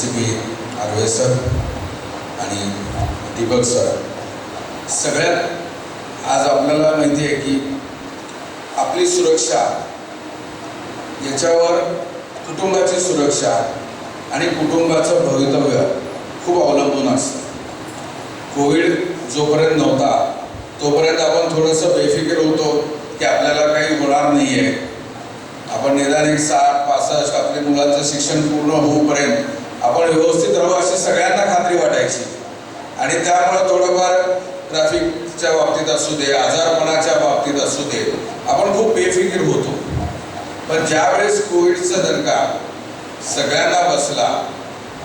ACP आर्वे sir आणि Deepak sir, सगळ्यात आज आपल्याला माहिती आहे की आपली सुरक्षा याच्यावर कुटुंबाची सुरक्षा आणि कुटुंबाचं भवितव्य खूप अवलंबून असतं. कोविड जोपर्यंत नव्हता तोपर्यंत आपण थोडंसं बेफिकीर होतो की आपल्याला काही होणार नाही आहे. आपण निदान 60-65 आपल्या मुलांचं शिक्षण पूर्ण होऊपर्यंत आपण व्यवस्थित राहू अशी सगळ्यांना खात्री वाटायची आणि त्यामुळे थोडंफार ट्रॅफिकच्या बाबतीत असू दे, आजारपणाच्या बाबतीत असू दे, आपण खूप बेफिकीर होतो. पण ज्यावेळेस कोविडचा धक्का सगळ्यांना बसला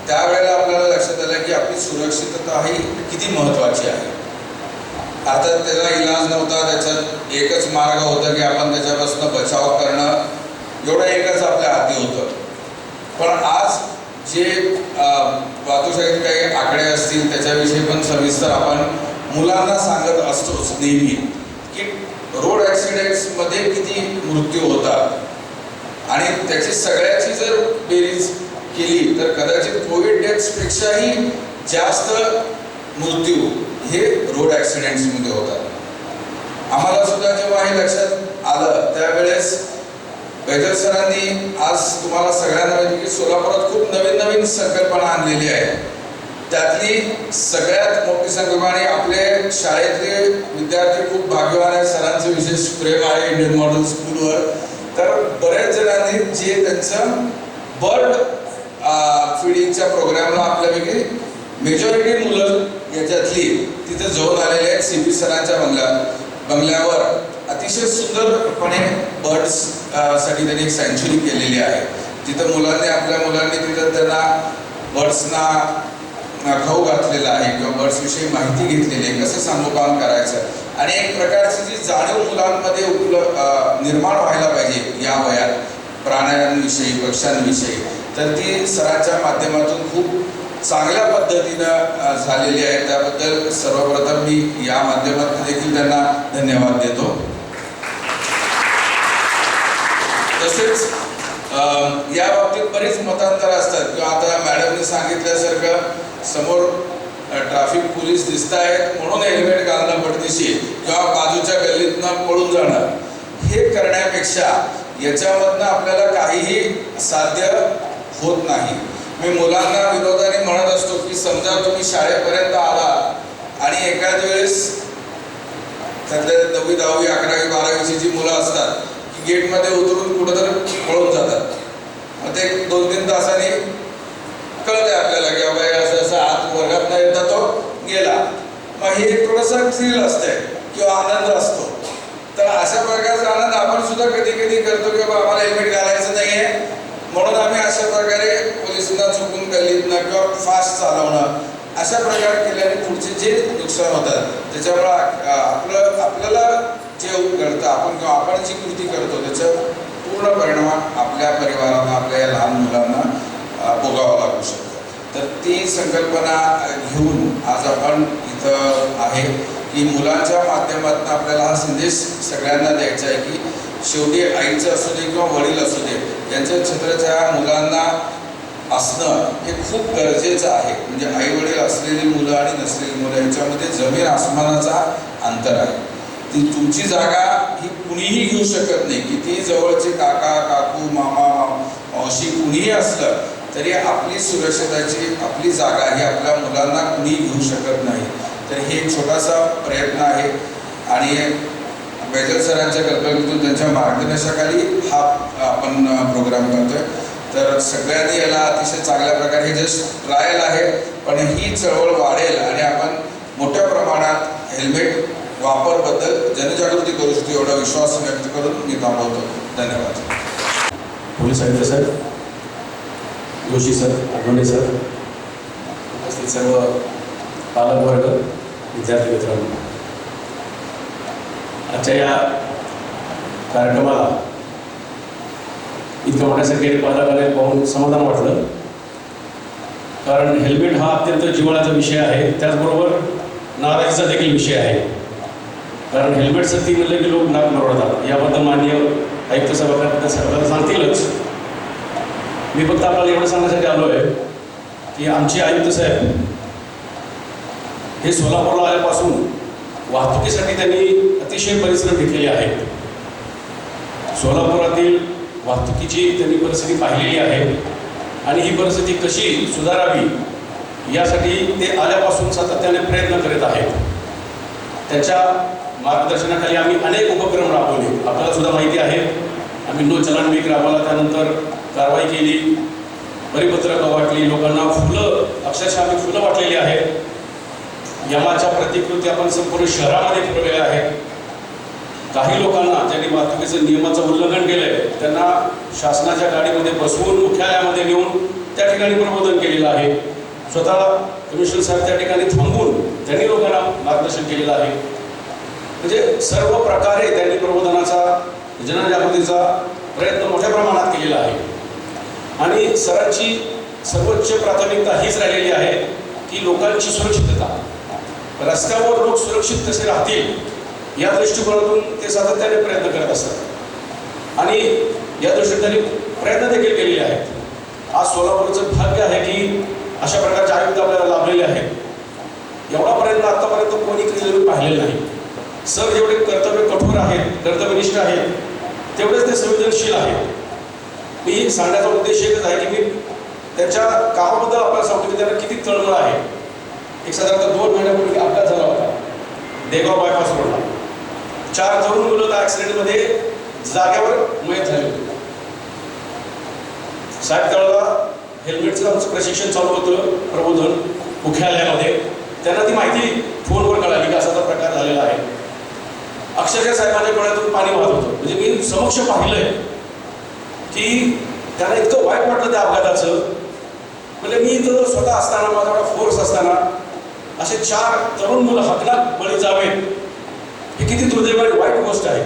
त्यावेळेला आपल्याला लक्षात आलं की आपली सुरक्षितता ही किती महत्त्वाची आहे. अर्थात त्याचा इलाज नव्हता, त्याच्यात एकच मार्ग होता की आपण त्याच्यापासून बचाव करणं, एवढं एकच आपल्या हाती होतं. पण आज जे वाहतुकीचे काही आकडे असतील त्याच्याविषयी पण सविस्तर आपण मुलांना सांगत असतोच नेहमी की रोड ॲक्सिडेंट्समध्ये किती मृत्यू होतात आणि त्याची सगळ्याची जर बेरीज केली तर कदाचित कोविड डेथ्सपेक्षाही जास्त मृत्यू हे रोड ॲक्सिडेंट्समध्ये होतात. आम्हाला सुद्धा जेव्हा हे लक्षात आलं त्यावेळेस बैजल सरांनी आज तुम्हाला सगळ्यांना माहिती की सोलापुरात खूप नवीन नवीन संकल्पना आणलेली आहे. त्यातली सगळ्यात मोठी संकल्पना आणि आपले शाळेतले विद्यार्थी खूप भाग्यवान आहेत, सरांचं विशेष प्रेम आहे इंडियन मॉडेल स्कूलवर. तर बऱ्याच जणांनी जे त्यांचं बर्ड फीडिंगच्या प्रोग्रामला आपल्यापैकी मेजॉरिटी मुलं याच्यातली तिथे जाऊन आलेले आहेत. CP सरांच्या बंगल्यावर अतिशय सुंदरपणे बर्ड्स साठी त्यांनी एक सँच्युरी केलेली आहे. तिथं आपल्या मुलांनी तिथं त्यांना बर्ड्सना खाऊ घातलेला आहे किंवा बर्ड्सविषयी माहिती घेतलेली आहे, कसं संगोपन करायचं आणि एक प्रकारची जी जाणीव मुलांमध्ये निर्माण व्हायला पाहिजे या वयात प्राण्यांविषयी, पक्ष्यांविषयी, तर ती सरांच्या माध्यमातून खूप चांगल्या पद्धतीनं झालेली आहे. त्याबद्दल सर्वप्रथम मी या माध्यमातून देखील त्यांना धन्यवाद देतो. तसेच या बाबतीत बरीच मतांतर असतात किंवा आता मॅडमने सांगितल्यासारखं समोर ट्रॅफिक पोलीस दिसत आहेत म्हणून हेल्मेट घालणं पडदिशी किंवा बाजूच्या गल्लीतनं पळून जाणं, हे करण्यापेक्षा याच्यामधनं आपल्याला काहीही साध्य होत नाही. मी मुलांना विनोदाने म्हणत असतो की समजा तुम्ही शाळेपर्यंत आला आणि एखाद वेळेस त्यातल्या 9वी, 10वी, 11वी, 12वीची जी मुलं असतात की गेटमध्ये उतरून कुठंतरी पळून जातात. मग ते 2-3 तासांनी कळते आपल्याला की बाबा असं असं आत वर्गात न येता तो गेला. मग हे थोडंसं थ्रिल असतंय किंवा आनंद असतो. तर अशा प्रकारचा आनंद आपण सुद्धा कधी कधी करतो की बाबा आम्हाला हेल्मेट घालायचं नाही आहे म्हणून आम्ही अशा प्रकारे पोलिसांना चुकून गल्लीतनं किंवा फास्ट चालवणं अशा प्रकारे केल्याने पुढचे जे नुकसान होतात त्याच्यामुळं आपल्याला जे घडतं आपण जी कृती करतो त्याचा पूर्ण परिणाम आपल्या परिवारांना, आपल्या या लहान मुलांना भोगावा लागू शकतो. तर ती संकल्पना घेऊन आज आपण इथं आहे की मुलांच्या माध्यमातून आपल्याला हा संदेश सगळ्यांना द्यायचा आहे की शेवटी आईचं असू दे किंवा वडील असू दे यांच्या क्षेत्राच्या मुलांना असणं हे खूप गरजेचं आहे. म्हणजे आई वडील असलेली मुलं आणि नसलेली मुलं यांच्यामध्ये जमीन आसमानाचा अंतर आहे. ती तुमची जागा ही कुणीही घेऊ शकत नाही. किती जवळचे काका, काकू, मामा, मावशी कुणीही असलं तरी आपली सुरक्षिततेची आपली जागा ही आपल्या मुलांना कुणी घेऊ शकत नाही. तर हे एक छोटासा प्रयत्न आहे आणि बैजल सरांच्या कल्पनेतून त्यांच्या मार्गदर्शनाखाली हा आपण प्रोग्राम करतोय. तर सगळ्यांनी याला अतिशय चांगल्या प्रकारे हे जस्ट ट्रायल आहे पण ही चळवळ वाढेल आणि आपण मोठ्या प्रमाणात हेल्मेट वापरबद्दल जनजागृती करू शकतो एवढा विश्वास व्यक्त करून मी थांबवतो. धन्यवाद. पोलीस आयुक्त सर, जोशी सर, आठवणे सर, उपस्थित सर्व पालकवर्ग, विद्यार्थी मित्रांनो, आजच्या या कार्यक्रमाला इतकं मोठ्यासाठी पालकाने पाहून समाधान वाटलं. कारण हेल्मेट हा अत्यंत जिव्हाळ्याचा विषय आहे, त्याचबरोबर नाराजीचा देखील विषय आहे. कारण हेल्मेट सक्ती म्हणलं की लोक नाक नरवडतात. याबद्दल माननीय आयुक्त साहेबांना सांगतीलच. मी फक्त आपल्याला एवढं सांगण्यासाठी आलो आहे की आमचे आयुक्त साहेब हे सोलापूरला आल्यापासून वाहतुकीसाठी त्यांनी अतिशय परिश्रम घेतलेले आहेत. सोलापुरातील वाहतुकीची त्यांनी परिस्थिती पाहिलेली आहे आणि ही परिस्थिती कशी सुधारावी यासाठी ते आल्यापासून सातत्याने प्रयत्न करीत आहेत. त्यांच्या मार्गदर्शनाखाली आम्ही अनेक उपक्रम राबवले. आपल्याला सुद्धा माहिती आहे, आम्ही नो चलान वीक राबवला, त्यानंतर कारवाई केली, परिपत्रकं वाटली, लोकांना फुलं, अक्षरशः आम्ही फुलं वाटलेली आहेत. यमाच्या प्रतिकृती आपण संपूर्ण शहरामध्ये फिरवलेल्या आहेत. काही लोकांना ज्यांनी वाहतुकीचं नियमाचं उल्लंघन केलंय त्यांना शासनाच्या गाडीमध्ये बसवून मुख्यालयामध्ये नेऊन त्या ठिकाणी प्रबोधन केलेलं आहे. स्वतः कमिशनर साहेब त्या ठिकाणी थांबून त्यांनी लोकांना मार्गदर्शन केलेलं आहे. म्हणजे सर्व प्रकारे त्यांनी प्रबोधनाचा, जनजागृतीचा प्रयत्न मोठ्या प्रमाणात केलेला आहे. आणि सरांची सर्वोच्च प्राथमिकता हीच राहिलेली आहे की लोकांची सुरक्षितता, रस्त्यावर लोक सुरक्षित कसे राहतील या दृष्टिकोनातून ते सातत्याने प्रयत्न करत असतात आणि या दृष्टीने त्यांनी प्रयत्न देखील केलेले आहेत. आज सोलापूरचं भाग्य आहे की अशा प्रकारचे आयुक्त आपल्याला लाभलेले आहेत. एवढा प्रयत्न आतापर्यंत कोणी केलेलं पाहिलेलं नाही. सर जेवढे कर्तव्य कठोर आहेत, कर्तव्यनिष्ठ आहेत, तेवढेच ते संवेदनशील आहेत. मी सांगण्याचा उद्देश एकच आहे की मी त्यांच्या कामाबद्दल आपल्याला सांगतो की त्यांना किती तळमळ आहे. एक साधारणतः 2 महिन्यापूर्वी अपघात झाला होता देगाव बायपास रोडला. 4 तरुण मुलं त्या ॲक्सिडेंटमध्ये जाग्यावर मयत झाले होते. साहेब त्यावेळेला हेल्मेटचं आमचं प्रशिक्षण चालू होतं, प्रबोधन मुख्यालयामध्ये. त्यांना ती माहिती फोनवर कळाली की असा प्रकार झालेला आहे. अक्षरशः साहेबांच्या डोळ्यातून पाणी वाहत होतं. म्हणजे मी समक्ष पाहिलंय की त्यांना इतकं वाईट वाटलं त्या अपघाताचं. म्हणजे मी इथं स्वतः असताना, माझा एवढा फोर्स असताना असे 4 तरुण मुलं हकनात बळी जावेत, ही किती दुर्दैवाची वाईट गोष्ट आहे.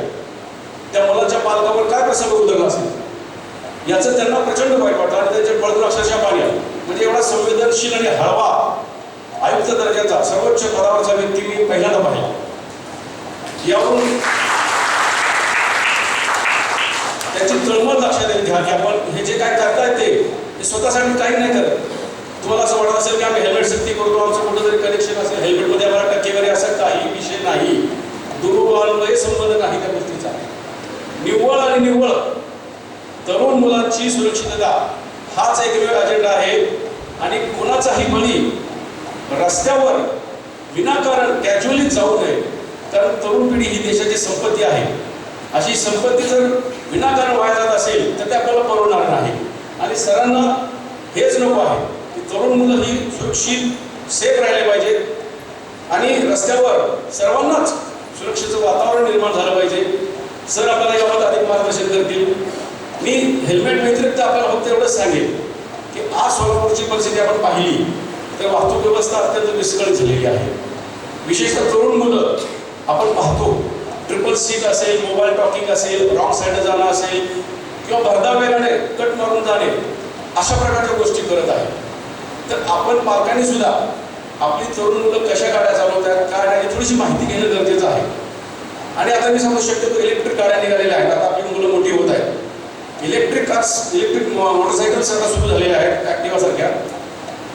त्या मुलांच्या पालकावर काय प्रसंग उद्भवला असेल याचं त्यांना प्रचंड वाईट वाटलं आणि त्यांच्या डोळ्यातून अक्षरशः पाणी आलं. म्हणजे एवढा संवेदनशील आणि हळवा आयुक्त दर्जाचा सर्वोच्च पदावरचा व्यक्ती मी पहिल्यांदा पाहिला. यावरून त्याची तळमळ लक्षात येईल घ्या की आपण हे जे काय करतायत ते स्वतःसाठी काही नाही करत. तुम्हाला असं वाटत असेल की आम्ही हेल्मेट सक्ती करतो, आमचं कुठं तरी कनेक्शन असेल, हेल्मेटमध्ये आम्हाला टक्केवारी असं काही विषय नाही. दुर्बळ संबंध नाही त्या गोष्टीचा. निव्वळ आणि निव्वळ तरुण मुलांची सुरक्षितता हाच एकमेव अजेंडा आहे. आणि कोणाचाही बळी रस्त्यावर विनाकारण कॅज्युअली जाऊ नये. कारण तरुण पिढी ही देशाची संपत्ती आहे. अशी संपत्ती जर विनाकारण वाया जात असेल तर ते आपल्याला परवडणार नाही. आणि सरांना हेच नको आहे की तरुण मुलं ही सुरक्षित सेफ राहिले पाहिजेत आणि रस्त्यावर सर्वांनाच सुरक्षेचं वातावरण निर्माण झालं पाहिजे. सर आपल्याला याबाबत अधिक मार्गदर्शन करतील. मी हेल्मेट व्यतिरिक्त आपल्याला फक्त एवढंच सांगेन की आज सोलापूरची परिस्थिती आपण पाहिली तर वाहतूक व्यवस्था अत्यंत विस्कळीत झालेली आहे. विशेषतः तरुण मुलं आपण पाहतो, ट्रिपल सीट असेल, मोबाईल टॉकिंग असेल, रॉंग साईडने जाणं असेल किंवा भरधाव वेगाने कट मारून जाणे, अशा प्रकारच्या गोष्टी करत आहेत. तर आपण पालकांनी सुद्धा आपली तरुण मुलं कशा गाड्या चालवतात, काय नाही, थोडीशी माहिती घेणं गरजेचं आहे. आणि आता मी सांगू शक्यतो इलेक्ट्रिक गाड्या निघालेल्या आहेत. आता आपली मुलं मोठी होत आहेत. इलेक्ट्रिक कार्स, इलेक्ट्रिक मोटरसायकल्स आता सुरू झालेल्या आहेत ॲक्टिवासारख्या.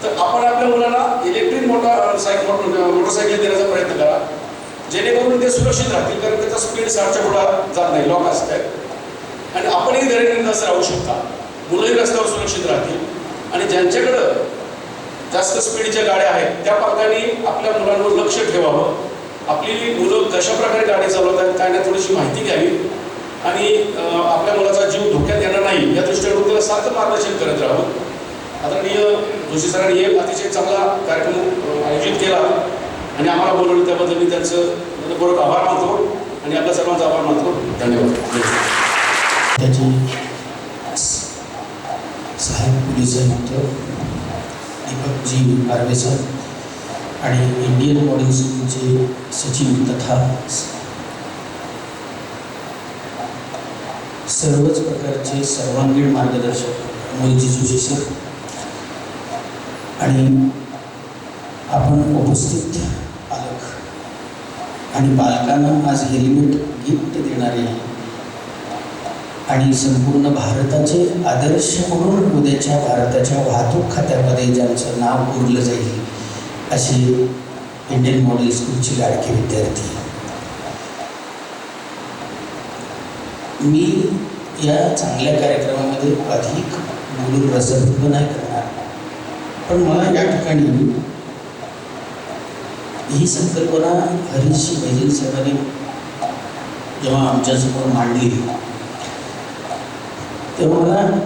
तर आपण आपल्या मुलांना इलेक्ट्रिक मोटरसायकल देण्याचा प्रयत्न करा जेणेकरून ते सुरक्षित राहतील. कारण त्याचा स्पीड 60च्या पुढे जात नाही, लॉक असतात. आणि आपणही घरी बिंदास राहू शकता. मुलंही रस्त्यावर सुरक्षित राहतील. आणि ज्यांच्याकडं जास्त स्पीडच्या गाड्या आहेत त्या पालकांनी आपल्या मुलांवर लक्ष ठेवावं. आपली मुलं कशा प्रकारे गाडी चालवतात काय नाही, थोडीशी माहिती घ्यावी आणि आपल्या मुलाचा जीव धोक्यात येणार नाही या दृष्टीने त्याला सारखं मार्गदर्शन करत राहावं. आदरणीय जोशी सरांनी एक अतिशय चांगला कार्यक्रम आयोजित केला आणि आम्हाला बोलवलं त्याबद्दल मी त्यांचं मनपूर्वक आभार मानतो आणि आपल्या सर्वांचा आभार मानतो. धन्यवाद. त्याची सहाय्यक पोलीस आयुक्त दीपकजी आर्वे सर आणि इंडियन मॉडेल स्कूलचे सचिव तथा सर्वच प्रकारचे सर्वांगीण मार्गदर्शक मोहितजी जोशी सर आणि आपण उपस्थित पालक आणि बालकांना आज हेल्मेट गिफ्ट देणारे आणि संपूर्ण भारताचे आदर्श म्हणून उद्याच्या भारताच्या वाहतूक खात्यामध्ये ज्यांचं नाव कोरलं जाईल असे इंडियन मॉडेल स्कूलचे लाडके विद्यार्थी. मी या चांगल्या कार्यक्रमामध्ये अधिक बोलून रसद नाही करणार, पण मला या ठिकाणी ही संकल्पना हरीशजी बैजल साहेबांनी जेव्हा आमच्यासमोर मांडली तेव्हा मला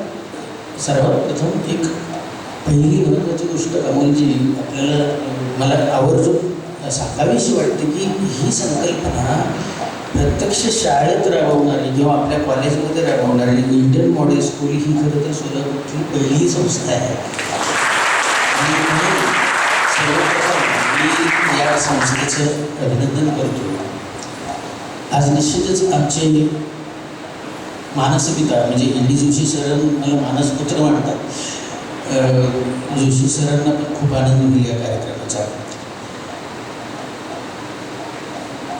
सर्वात प्रथम एक पहिली महत्त्वाची गोष्ट अमोलजी आपल्याला मला आवर्जून सांगावीशी वाटते की ही संकल्पना प्रत्यक्ष शाळेत राबवणारी किंवा आपल्या कॉलेजमध्ये राबवणारी इंडियन मॉडेल स्कूल ही खरं तर सोलापूरची पहिली संस्था आहे. आणि सर्वप्रथम मी या संस्थेचं अभिनंदन करतो. आज निश्चितच आमचे मानसपिता म्हणजे एन डी जोशी सर मला मानसपुत्र वाटतात. जोशी सरांना पण खूप आनंद होईल या कार्यक्रमाचा.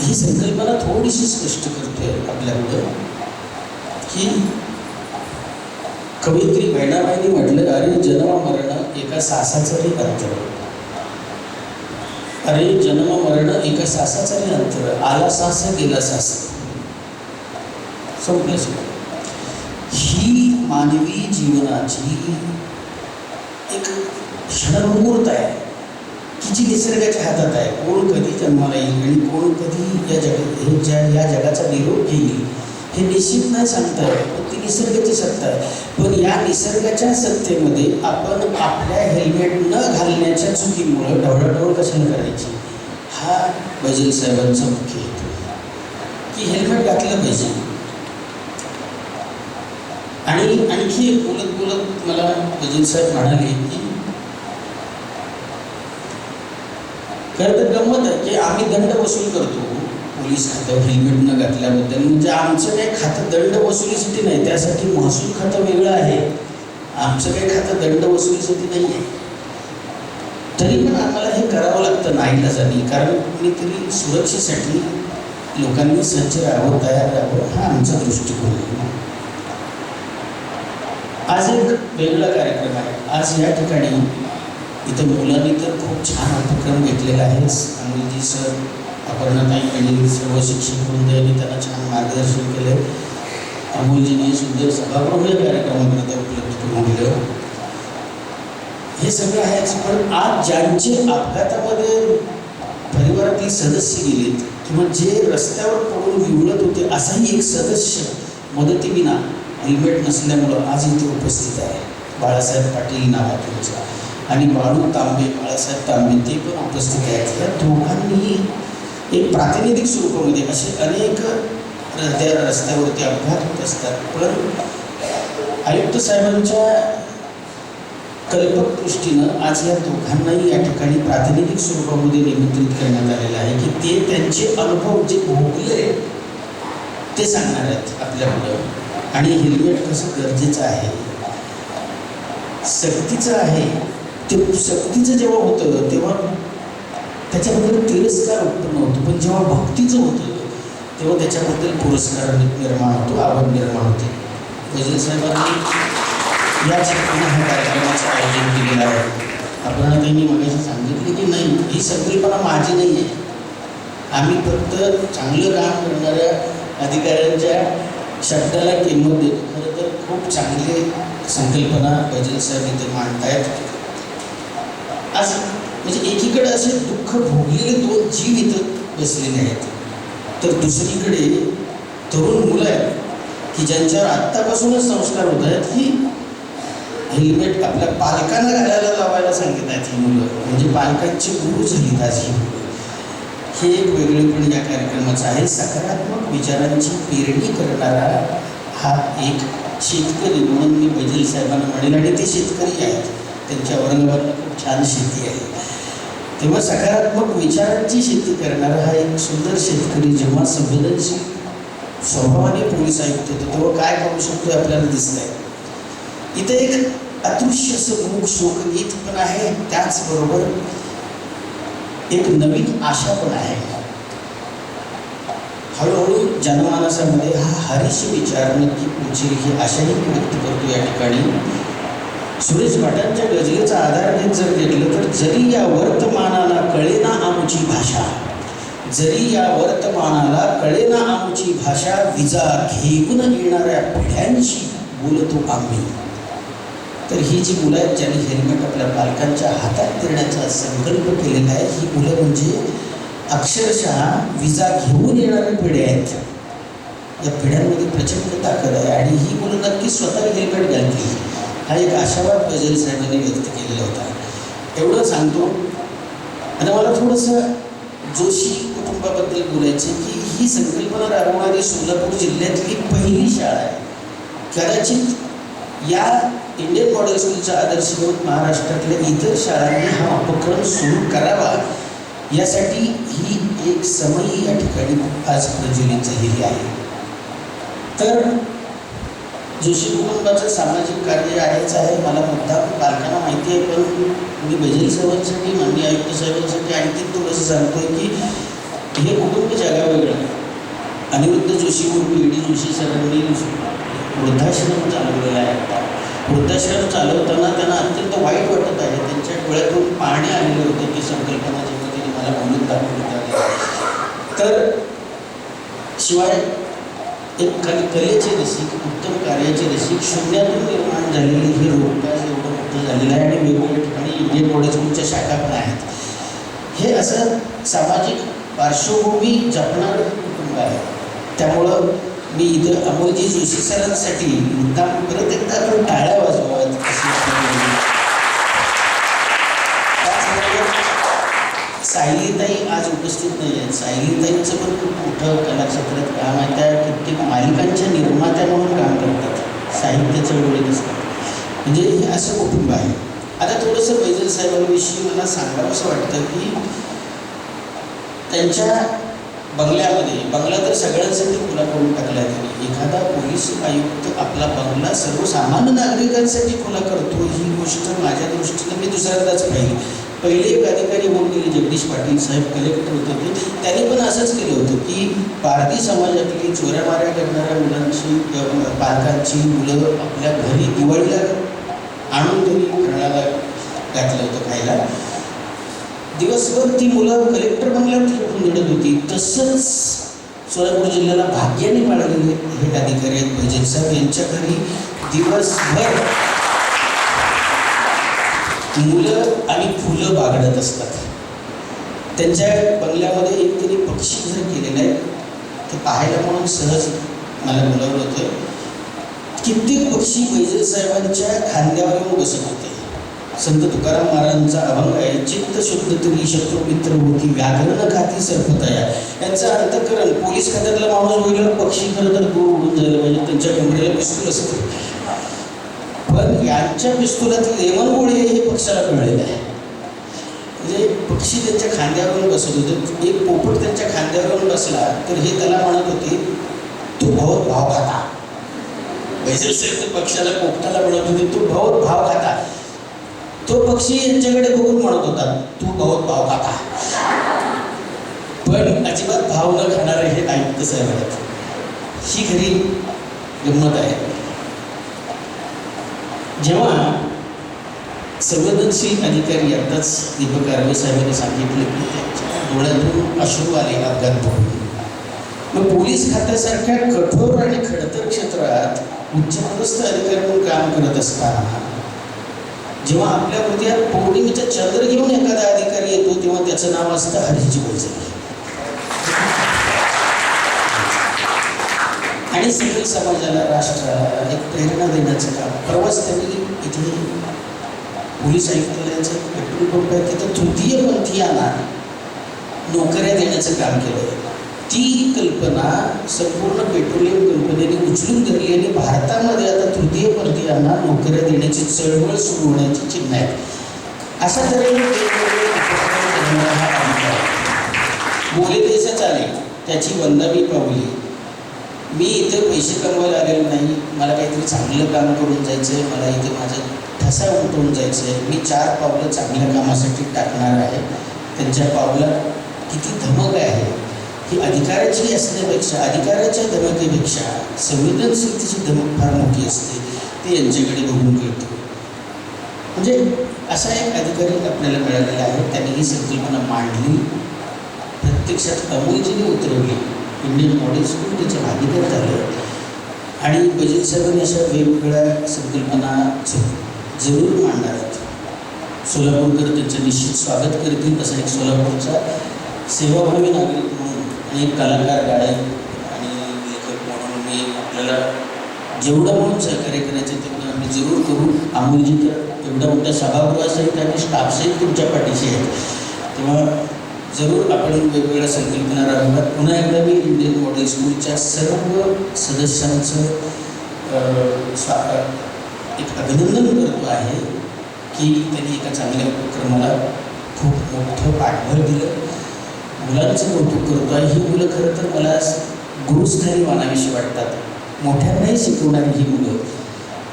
ही संकल्पना थोडीशी स्पष्ट करतोय आपल्याकडं की कवयित्री बहिणाबाईंनी म्हटलं, अरे जन्म मरण एका सासाचंही अंतर, अरे जन्म मरण एका सासाचंही अंतर, आला सास गेला सास, संपलं. ही मानवी जीवनाची एक क्षणमुहूर्त आहे की जी निसर्गाच्या हातात आहे. कोण कधी जन्माला येईल आणि कोण कधी या जगाचा निरोप घेईल हे निश्चित नाही सांगता येत, पण ती निसर्गाची सत्ता आहे. पण या निसर्गाच्या सत्तेमध्ये आपण आपल्या हेल्मेट न घालण्याच्या चुकीमुळं ढवळाढवळ कशाला करायची, हा बैजल साहेबांचा मुख्य हेतू की हेल्मेट घातलं पाहिजे. आणि आणखी बोलत बोलत मला बैजल साहेब म्हणाले की खरं तर गंमत आहे की आम्ही दंड वसूल करतो पोलीस खात्यावर हेल्मेट न घातल्याबद्दल. म्हणजे आमचं काही खातं दंड वसुलीसाठी नाही, त्यासाठी महसूल खातं वेगळं आहे. आमचं काही खातं दंड वसुलीसाठी नाही आहे. तरी पण आम्हाला हे करावं लागतं नाईलाजाने, कारण कुणीतरी सुरक्षेसाठी लोकांनी सज्ज राहावं, तयार राहावं, हा आमचा दृष्टिकोन आहे. आज एक वेगळा कार्यक्रम आहे. आज या ठिकाणी इथं मुलांनी तर खूप छान उपक्रम घेतलेला आहे. अमोलजी सर, अपर्णाताई आणि सर्व शिक्षक वृंदांनी त्यांना छान मार्गदर्शन केलं. अमोलजींनी सुंदर सभागृह या कार्यक्रमाकरता उपलब्ध करून दिलं. हे सगळं आहेच, पण आज ज्यांचे अपघातामध्ये परिवारातील सदस्य गेलेत किंवा जे रस्त्यावर पडून विवळत होते असाही एक सदस्य मदतीविना हेल्मेट नसल्यामुळं आज इथे उपस्थित आहे. बाळासाहेब पाटील नाव आहे त्यांचं, आणि बाळू तांबे, बाळासाहेब तांबे ते पण उपस्थित आहेत. या दोघांनी एक प्रातिनिधिक स्वरूपामध्ये असे अनेक रस्त्यावरती अपघात होत असतात, पण आयुक्त साहेबांच्या कल्पक दृष्टीनं आज या दोघांनाही या ठिकाणी प्रातिनिधिक स्वरूपामध्ये निमंत्रित करण्यात आलेलं आहे की ते त्यांचे अनुभव जे भोगले ते सांगणार आहेत आपल्यापुढं. आणि हेल्मेट कसं गरजेचं आहे, सक्तीचं आहे. ते सक्तीचं जेव्हा होतं तेव्हा त्याच्याबद्दल तिरस्कार उत्पन्न होतो, पण जेव्हा भक्तीचं होतं तेव्हा त्याच्याबद्दल पुरस्कार निर्माण होतो, आवड निर्माण होते. बैजल साहेबांनी या ठिकाणी ह्या कार्यक्रमाचं आयोजन केलेलं आहे. आपल्याला त्यांनी मगाशी सांगितले की नाही, ही संकल्पना माझी नाही आहे. आम्ही फक्त चांगलं काम करणाऱ्या अधिकाऱ्यांच्या शब्दाला किंमत देतो. खरं तर खूप चांगली संकल्पना बैजल साहेब इथे मांडतायत. आज म्हणजे एकीकडे असे दुःख भोगलेले दोन जीव इथं बसलेले आहेत, तर दुसरीकडे तरुण मुलं आहेत की ज्यांच्यावर आत्तापासूनच संस्कार होत आहेत की हेल्मेट आपल्या पालकांना घालायला लावायला सांगित आहेत ही मुलं. म्हणजे पालकांची गुरु झालीत आज ही मुलं. हे एक वेगळेपण या कार्यक्रमाचं आहे. सकारात्मक विचारांची पेरणी करणारा हा एक शेतकरी म्हणून मी बैजल साहेबांना म्हणेन, आणि ते शेतकरी आहेत, त्यांच्या औरंगाबादला खूप छान शेती आहे. तेव्हा सकारात्मक विचारांची शेती करणारा हा एक सुंदर शेतकरी जेव्हा संवेदनशील स्वभावाने पोलीस आयुक्त होतो तेव्हा काय करू शकतो आपल्याला दिसतंय. इथं एक अदृश्य असं मूक शोकगीत पण आहे, त्याचबरोबर एक नवीन आशा पण आहे. हळूहळू जनमानसामध्ये हा हरीश विचार नक्की पोचेल ही आशाही मी व्यक्त करतो या ठिकाणी. सुरेश भटांच्या गझलेचा आधार घेत जर घेतलं तर जरी या वर्तमानाला कळेना आमची भाषा, जरी या वर्तमानाला कळेना आमची भाषा, विजा घेऊन येणाऱ्या पिढ्यांशी बोलतो आम्ही. तर ही जी मुलं आहेत ज्यांनी हेल्मेट आपल्या पालकांच्या हातात देण्याचा संकल्प केलेला आहे, ही मुलं म्हणजे अक्षरशः विजा घेऊन येणाऱ्या पिढ्या आहेत. या पिढ्यांमध्ये प्रचंड ताकद आहे आणि ही मुलं नक्की स्वतः हेल्मेट घालतील हा एक आशावाद गझल साहेबांनी व्यक्त केलेला होता. एवढं सांगतो. आणि मला थोडंसं जोशी कुटुंबाबद्दल बोलायचं की ही संकल्पना राबवणारी सोलापूर जिल्ह्यातली पहिली शाळा आहे. कदाचित या इंडियन मॉडेल स्कूलचा आदर्श घेऊन महाराष्ट्रातल्या इतर शाळांनी हा उपक्रम सुरू करावा यासाठी ही एक समयी या ठिकाणी आज प्रज्वलित झालेली आहे. तर जोशी कुटुंबाचं सामाजिक कार्य आहेच आहे. मला मुद्दा पालकांना माहिती आहे, पण मी गझल साहेबांसाठी माननीय आयुक्त साहेबांसाठी आणखी थोडंसं सांगतोय की हे कुटुंब जगावेगळं. अनिरुद्ध जोशी उर्फ डी जोशी सरांनी वृद्धाश्रम चालवलेला आहे. वृद्धाश्रम चालवताना त्यांना अत्यंत वाईट वाटत आहे. त्यांच्या डोळ्यातून पाणी आलेलं होतं ती संकल्पना जेव्हा त्यांनी मला बोलून दाखवली. तर शिवाय एक कलेचे रसिक, उत्तम कार्याचे रसिक, शून्यातून निर्माण झालेली हे रोगताज एवढं मोठं झालेलं आहे आणि वेगवेगळ्या ठिकाणी इंडियन मॉडेल स्कूलच्या शाखा पण आहेत. हे असं सामाजिक पार्श्वभूमी जपणारं कुटुंब आहे. त्यामुळं मी इथं अमोलजी जोशी सरांसाठी मुद्दाम परत एकदा आपण टाळ्या वाजवाव्यात सायलीताई आज उपस्थित नाही आहेत. सायलीताईंचं पण खूप मोठं कलाक्षेत्रात काम आहे. त्या कित्येक मालिकांच्या निर्मात्या म्हणून काम करतात, साहित्य चळवळीत असतात. म्हणजे हे असं कुटुंब आहे. आता थोडंसं फैजल साहेबांविषयी मला सांगावं असं वाटतं की त्यांच्या बंगल्यामध्ये, बंगला तर सगळ्यांसाठी खुला करून टाकला आहे त्यांनी. एखादा पोलीस आयुक्त आपला बंगला सर्वसामान्य नागरिकांसाठी खुला करतो ही गोष्ट माझ्या दृष्टीनं मी दुसऱ्यांदाच पाहिली. पहिले एक अधिकारी होऊन गेले जगदीश पाटील साहेब, कलेक्टर होते ते, त्यांनी पण असंच केलं होतं की पारधी समाजातली चोऱ्यामाऱ्या करणाऱ्या मुलांची, पालकांची मुलं आपल्या घरी दिवाळीला आणून त्यांनी घराला घातलं होतं खायला. दिवसभर ती मुलं कलेक्टर बंगल्यात खेळून रडत होती. तसंच सोलापूर जिल्ह्याला भाग्याने मिळालेले हे अधिकारी आहेत फैजल साहेब, यांच्या घरी दिवसभर मुलं आणि फुलं बागडत असतात. त्यांच्या बंगल्यामध्ये एक तरी पक्षी घर केलेलं आहे. ते पाहायला म्हणून सहज मला बोलावलं होतं. कित्येक पक्षी फैजल साहेबांच्या खांद्यावर येऊन बसत होते. संत तुकाराम महाराजांचा अभंग आहे, चित्त शुद्ध तरी शत्रू मित्र होती, व्याघ्रण खाती सर्पतया. यांचं अंतःकरण पोलीस खात्यातला माणूस बघितलं पक्षी खरं तर दूर उडून जायला पाहिजे, त्यांच्या कमरेला पिस्तूल असतं. पण यांच्या पिस्तुलात लेमन गोळी हे पक्षाला कळलेलं आहे. म्हणजे पक्षी त्यांच्या खांद्यावरून बसत होते. एक पोपट त्यांच्या खांद्यावरून बसला तर हे त्याला म्हणत होते तू बहुत भाव खाता. फैजल साहेब पक्षाला पोपटाला म्हणत होते तू बहुत भाव खाता. तो पक्षी यांच्याकडे बघून म्हणत होता तू बहुत भाव खाता. पण अजिबात भाव न खाणारे हे आयुक्त साहेब आहेत. ही खरी गंमत आहे. जेव्हा संवेदनशील अधिकारी आताच दीपक आर्वे साहेबांनी सांगितलं की त्यांच्या डोळ्यातून अश्रू आले अपघात बघून, मग पोलीस खात्यासारख्या कठोर आणि खडतर क्षेत्रात उच्चपदस्थ अधिकारी म्हणून काम करत असताना जेव्हा आपल्या हृदयात पौर्णिमेचा चंद्र घेऊन एखादा अधिकारी येतो तेव्हा त्याचं नाव असतं हरीजी गझल. आणि सगळ्या समाजाला, राष्ट्राला एक प्रेरणा देण्याचं काम. परवाच त्यांनी इथे पोलीस आयुक्तालयाचं पेट्रोल पंप आहे तिथं तृतीयपंथीयांना नोकऱ्या देण्याचं काम केलं. ती कल्पना संपूर्ण पेट्रोलियम कंपनीने उचलून धरली आणि भारतामध्ये आता तृतीयपंथीयांना नोकऱ्या देण्याची चळवळ सुरू होण्याची चिन्ह आहेत. अशा तऱ्हेने बोले देशा चाले त्याची वंदावी पावली. मी इथे पैसे कमवायला आलेलो नाही, मला काहीतरी चांगलं काम करून जायचं आहे, मला इथे माझा ठसा उमटवून जायचं आहे. मी 4 पावलं चांगल्या कामासाठी टाकणार आहे. त्यांच्या पावलात किती धमक आहे ही अधिकाराची असण्यापेक्षा, अधिकाराच्या धमकीपेक्षा संवेदनशीलतेची धमक फार मोठी असते, ते यांच्याकडे बघून कळतं. म्हणजे असा एक अधिकारी आपल्याला मिळालेला आहे, त्यांनी ही संकल्पना मांडली, प्रत्यक्षात अमोलजीने उतरवली. इंडियन मॉडेल स्कूल त्याच्या भागीदार झालं आणि बजेट साहेबांनी अशा वेगवेगळ्या संकल्पना जरूर मांडणार आहेत. सोलापूरकर त्यांचं निश्चित स्वागत करतील. असा एक सोलापूरचा सेवाभावी नागरिक म्हणून आणि एक कलाकार, गायक आणि लेखक म्हणून मी आपल्याला जेवढं म्हणून सहकार्य करायचं तेवढं आम्ही जरूर करू. अमोलजी तर एवढ्या मोठ्या सभागृहासहित आणि स्टाफसहित तुमच्या पाठीशी आहेत, तेव्हा जरूर आपण वेगवेगळ्या संकल्पना राबवतात. पुन्हा एकदा मी इंडियन मॉडेल स्कूलच्या सर्व सदस्यांचं एक अभिनंदन करतो आहे की त्यांनी एका चांगल्या उपक्रमाला खूप मोठं पाठबळ दिलं. मुलांचं कौतुक करतो आहे. ही मुलं खरं तर मला गुरुस्थानी मानावीशी वाटतात, मोठ्यांनाही शिकवणारी ही मुलं.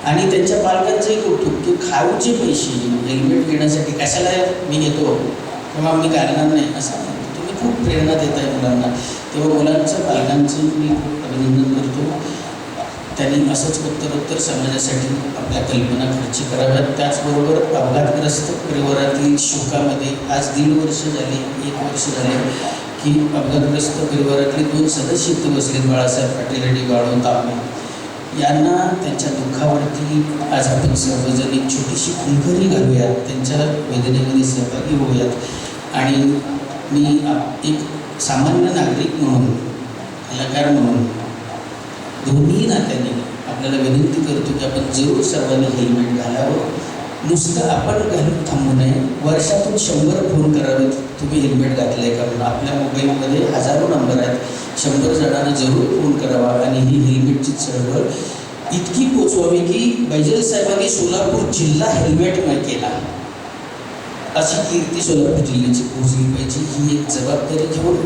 आणि त्यांच्या पालकांचंही कौतुक की खाऊचे पैसे हेल्मेट घेण्यासाठी कशाला मी घेतो किंवा मी घालणार नाही असं म्हणतो. तुम्ही खूप प्रेरणा देत आहे मुलांना, तेव्हा मुलांचं पालकांचं मी खूप अभिनंदन करतो. त्यांनी असंच उत्तरोत्तर समाजासाठी आपल्या कल्पना खर्ची कराव्यात. त्याचबरोबर अपघातग्रस्त परिवारातील शोकामध्ये आज 1.5 वर्ष झाली, 1 वर्ष झाले की अपघातग्रस्त परिवारातले 2 सदस्य इथं बसलेत, बाळासाहेब पाटील आणि बाळू तांबे. यांना त्यांच्या दुःखावरती आज आपण सर्वजण एक छोटीशी खुंखरी घालूयात, त्यांच्या वेदनेमध्ये सहभागी होऊयात. आणि मी एक सामान्य नागरिक म्हणून, कलाकार म्हणून, दोन्ही नात्याने आपल्याला विनंती करतो की आपण जरूर सर्वांनी हेल्मेट घालावं. नुसतं आपण घालून थांबू नये. वर्षातून 100 फोन करावेत, तुम्ही हेल्मेट घातलं आहे का म्हणून. आपल्या मोबाईलमध्ये हजारो नंबर आहेत, 100 जणांना जरूर फोन करावा आणि ही हेल्मेटची चळवळ इतकी पोचवावी की बैजल साहेबांनी सोलापूर जिल्हा हेल्मेटमय केला अशी कीर्ती सोलापूर जिल्ह्याची पोचली पाहिजे. ही एक जबाबदारी घेऊन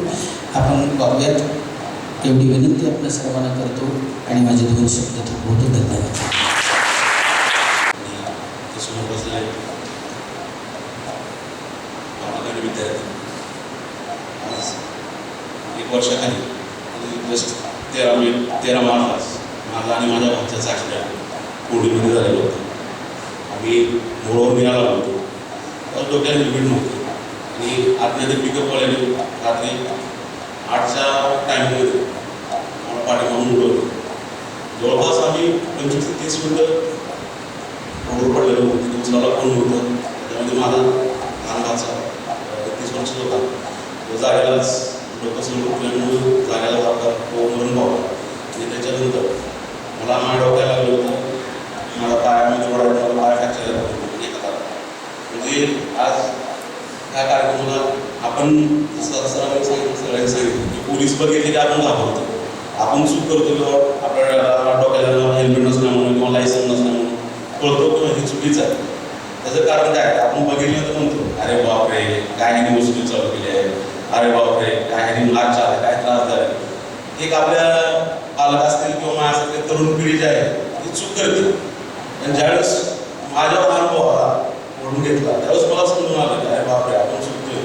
आपण वागूयात, एवढी विनंती आपल्या सर्वांना करतो आणि माझे 2 शब्द थांबवतो. धन्यवाद. समोर बसलेले विद्यार्थी आज 1 वर्षाखाली जस्ट 13 मार्च माझा आणि माझ्या भाच्याचा ॲक्सिडेंट कोंडीमध्ये झालेलं होतं. आम्ही मोडवर निघाला होतो, तर डोक्याला हेल्मेट नव्हतं आणि आतमध्ये पिकअप वाल्याने रात्री 8च्या टाईममध्ये मला पाठीमागून उडवलं. जवळपास आम्ही 25 ते 30 मिनटं रोडवर पडलेलो होतो. तिथे उचलायला कोण होतं, त्याच्यामध्ये माझा लहान भाचा 31 वर्ष होता. तो जागेलाच डोकं समोर उठल्यामुळे जागेला आपला तो मरण पावला. आणि त्याच्यानंतर मला माझ्या डोक्याला लागलं होतं, मला पायामध्ये ओढायला, मला पाय फ्रॅक्चर झाला म्हणजे आज ह्या कार्यक्रमाला आपण सरांनी सांगितलं, सगळ्यांनी सांगितलं की पोलीस बघितले की आपण घाबरतो, आपण चूक करतो किंवा आपल्या डोक्याला हेल्मेट नसल्यामुळे किंवा लायसन नसल्यामुळे कळतो किंवा हे चुकीचं आहे. त्याचं कारण काय आहे, आपण बघितलं तर म्हणतो अरे बापरे काय ह्याने मुश्किल चालू केली आहे, अरे बापरे काय ह्याने मार झाला, काय त्रास झाला. एक आपल्या पालक असतील किंवा माझ्यासारखे तरुण पिढी जी आहे ती चूक करते. पण ज्यावेळेस माझ्यावर अनुभव आला, ओढून घेतला, त्यावेळेस मला समजून आलं की अरे बापरे आपण चुकतोय.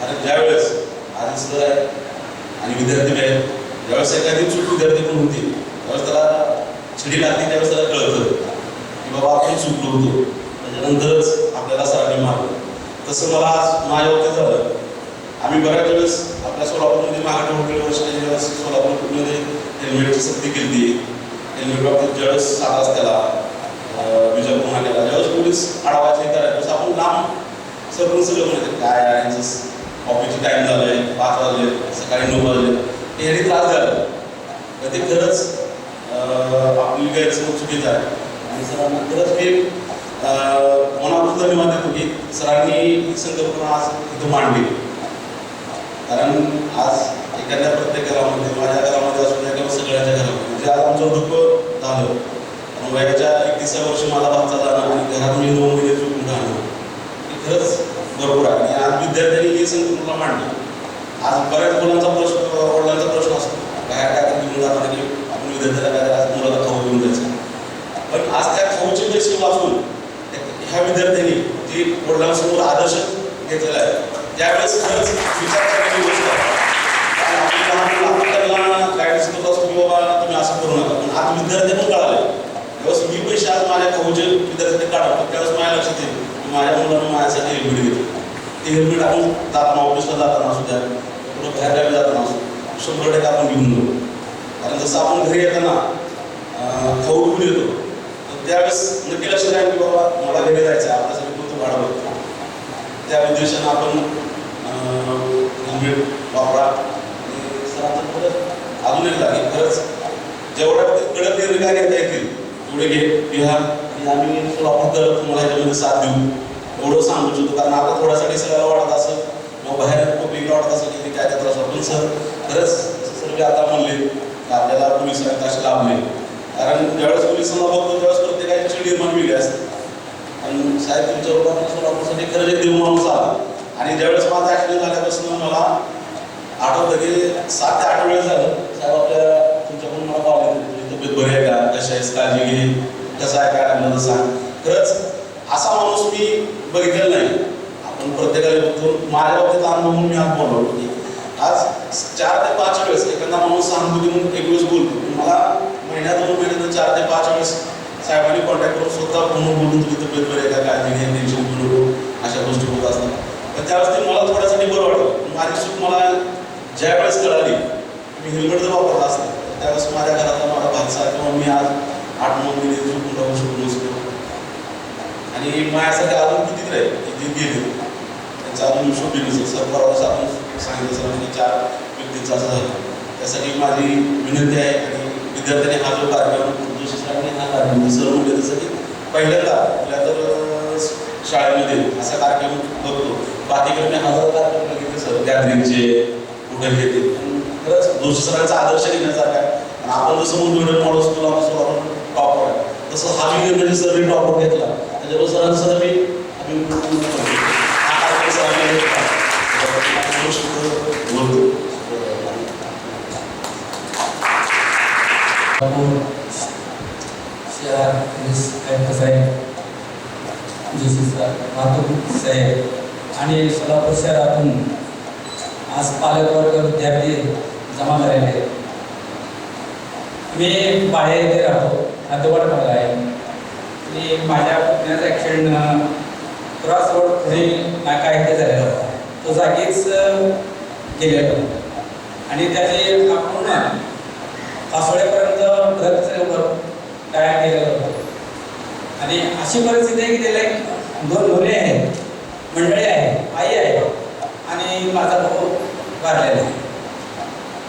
आणि ज्यावेळेस आज सर आहे आणि विद्यार्थी आहेत, ज्यावेळेस एखादी चूक विद्यार्थी पण होती त्यावेळेस त्याला छडी लागते, त्यावेळेस त्याला कळतं की बाबा आपण चुकलो होतो. त्याच्यानंतरच आपल्याला सरांनी मारलं. तसं मला आज माझ्या बाबतीत झालं. आम्ही बऱ्याच वेळेस आपल्या सोलापूरमध्ये मागच्या गेल्या वर्षाच्या वेळेस सोलापूरमध्ये हेल्मेटची सक्ती केली. हेल्मेट बाबतीत ज्यावेळेस 7 रस्त्याला विजापूर नाक्याला ज्यावेळेस पोलीस आढावाचे करायचं आपण लांब सरपंच सगळं म्हणायचं काय यांचं ऑफिसची टाईम झालं आहे, 5 वाजले, सकाळी 9 वाजले, हे ह्याने त्रास झाला. तर ते खरंच आपली गैरसमज चुकीचं आहे. आणि सरांना खरंच मी मनापासून धन्यवाद देतो की सरांनी ही संकल्पना आज इथं मांडली. कारण आज एखाद्या प्रत्येक घरामध्ये, माझ्या घरामध्ये असून किंवा सगळ्यांच्या घरामध्ये जे आज आमचं दुःख झालं, वयाच्या 31व्या वर्षी माझा भाचा जाणं आणि घरात मी 9 महिने चुकून राहणं हे खरंच बरोबर आहे. आणि आज विद्यार्थ्यांनी ही संकल्पना मांडली. आज बऱ्याच मुलांचा प्रश्न, वडिलांचा प्रश्न असतो बाहेर काय तर घेऊन जाताना की आपण विद्यार्थ्याला काय आज मुलाला खाऊ घेऊन जायचं. पण आज त्या खाऊचे पैसे वाचून ह्या विद्यार्थ्यांनी जी वडिलांसमोर आदर्श घेतलेला आहे त्यावेळेस खरंच विचार करण्याची गोष्ट आहे. आपली लहान मुलांना माझ्यासाठी हेल्मेट घेतलं. ते हेल्मेट आपण जाताना ऑफिसला जाताना असू द्या किंवा बाहेर जाताना असू 100% आपण घेऊन जाऊ. कारण जसं आपण घरी येताना खाऊ घेऊन येतो तर त्यावेळेस नक्की लक्षात राहील की बाबा मला घरी जायचं आहे, आपल्यासाठी कोणतं भाडं बघतो. त्या उद्देशानं आपण हेल्मेट वापरा. आणि सरांचं परत अजून एकदा की खरंच जेवढ्या कडक निर्णय काय घेता येतील तेवढे घ्या. आणि आम्ही वापर करत तुम्हाला ह्याच्यामध्ये साथ देऊ एवढं सांगू इच्छितो. कारण आता थोड्यासाठी सगळ्याला वाटत असं किंवा बाहेर पब्लिकला वाटत असं की काय त्यात असं. पण सर खरंच सर आता म्हणले की आपल्याला पोलिसांनी असे लाभले. कारण ज्यावेळेस पोलिसांना बघतो त्यावेळेस प्रत्येकाची निर्माण वेगळी असते. आणि साहेब तुमच्याबरोबर सोलापूरसाठी खरंच एक देव माणूस आला. आणि ज्यावेळेस माझा ॲक्सिडेंट झाल्यापासून मला आठवतं की 7 ते 8 वेळेस झालं साहेब आपल्या तुमच्याकडून मला कॉल येतो तुझी तब्येत बरी आहे का, कशी आहेस, काळजी घे, कसं आहे काय आपल्याला सांग. खरंच असा माणूस मी बघितलेला नाही. आपण प्रत्येकाला बघतो. माझ्या बाबतीत अनुभव म्हणून मी आज बोलवतो की आज 4 ते 5 वेळेस एखादा माणूस सहानुभूती म्हणून एक वेळेस बोलतो. मला महिन्यात 2 महिन्यात 4 ते 5 वेळेस साहेबांनी कॉन्टॅक्ट करून स्वतः फोन बोलून तुझी तब्येत बरी आहे का, काळजी घे, टेन्शन घेऊ नको, अशा गोष्टी होत असतात. पण त्यावेळेस ते मला थोड्यासाठी बरं वाटतं. माझी चूक मला ज्या वेळेस कळाली मी हेल्मेट जर वापरला असतं त्यावेळेस माझ्या घरातला माझा भाचा किंवा मी आज 8-9 महिने चुकून राहू शकलो नसतो. आणि माझ्यासाठी अजून किती राहील किती गेले त्यांचा अजून हिशोब दिली. सर परवाच आपण सांगितलं सर की 4 व्यक्तींचं असं झालं. त्यासाठी माझी विनंती आहे. आणि विद्यार्थ्यांनी हा जो कार्यक्रम जोशी सरांनी हा कार्यक्रम सर म्हणजे जसं की पहिल्यांदा आपल्या तर शाळेमध्ये असा कार्यक्रम बघतो. बाकीकडे मी हजारो कार्यक्रम बघितले सर गॅदरिंगचे कुठे घेते. खरंच जोशी सरांचा आदर्श घेण्यासारखा आहे. आणि आपण जसं मोटिवेटेड मॉडेल स्कूल आपण टॉपर आहे तसं हा मी म्हणजे सरने टॉपर घेतला. त्याच्यावर सरांचं सर मी जोशी सर, वाहतूक साहेब आणि सोलापूर शहरातून आज पालकवर्ग विद्यार्थी जमा झालेले आहेत. मी बाहेर येथे राहतो, हातोबाट भाग आहे. मी माझ्या पुतण्याचा ॲक्सिडेंट क्रॉस रोड पुढे नाका इथे झालेला होता. तो जागीच गेलेला होता आणि त्याचे आपण पासोळेपर्यंत ड्रगचं तयार केलेलं होतं. आणि अशी परिस्थिती आहे की त्याला 2 मुले आहेत, मंडळी आहे, आई आहे आणि माझा भाऊ वारलेला आहे.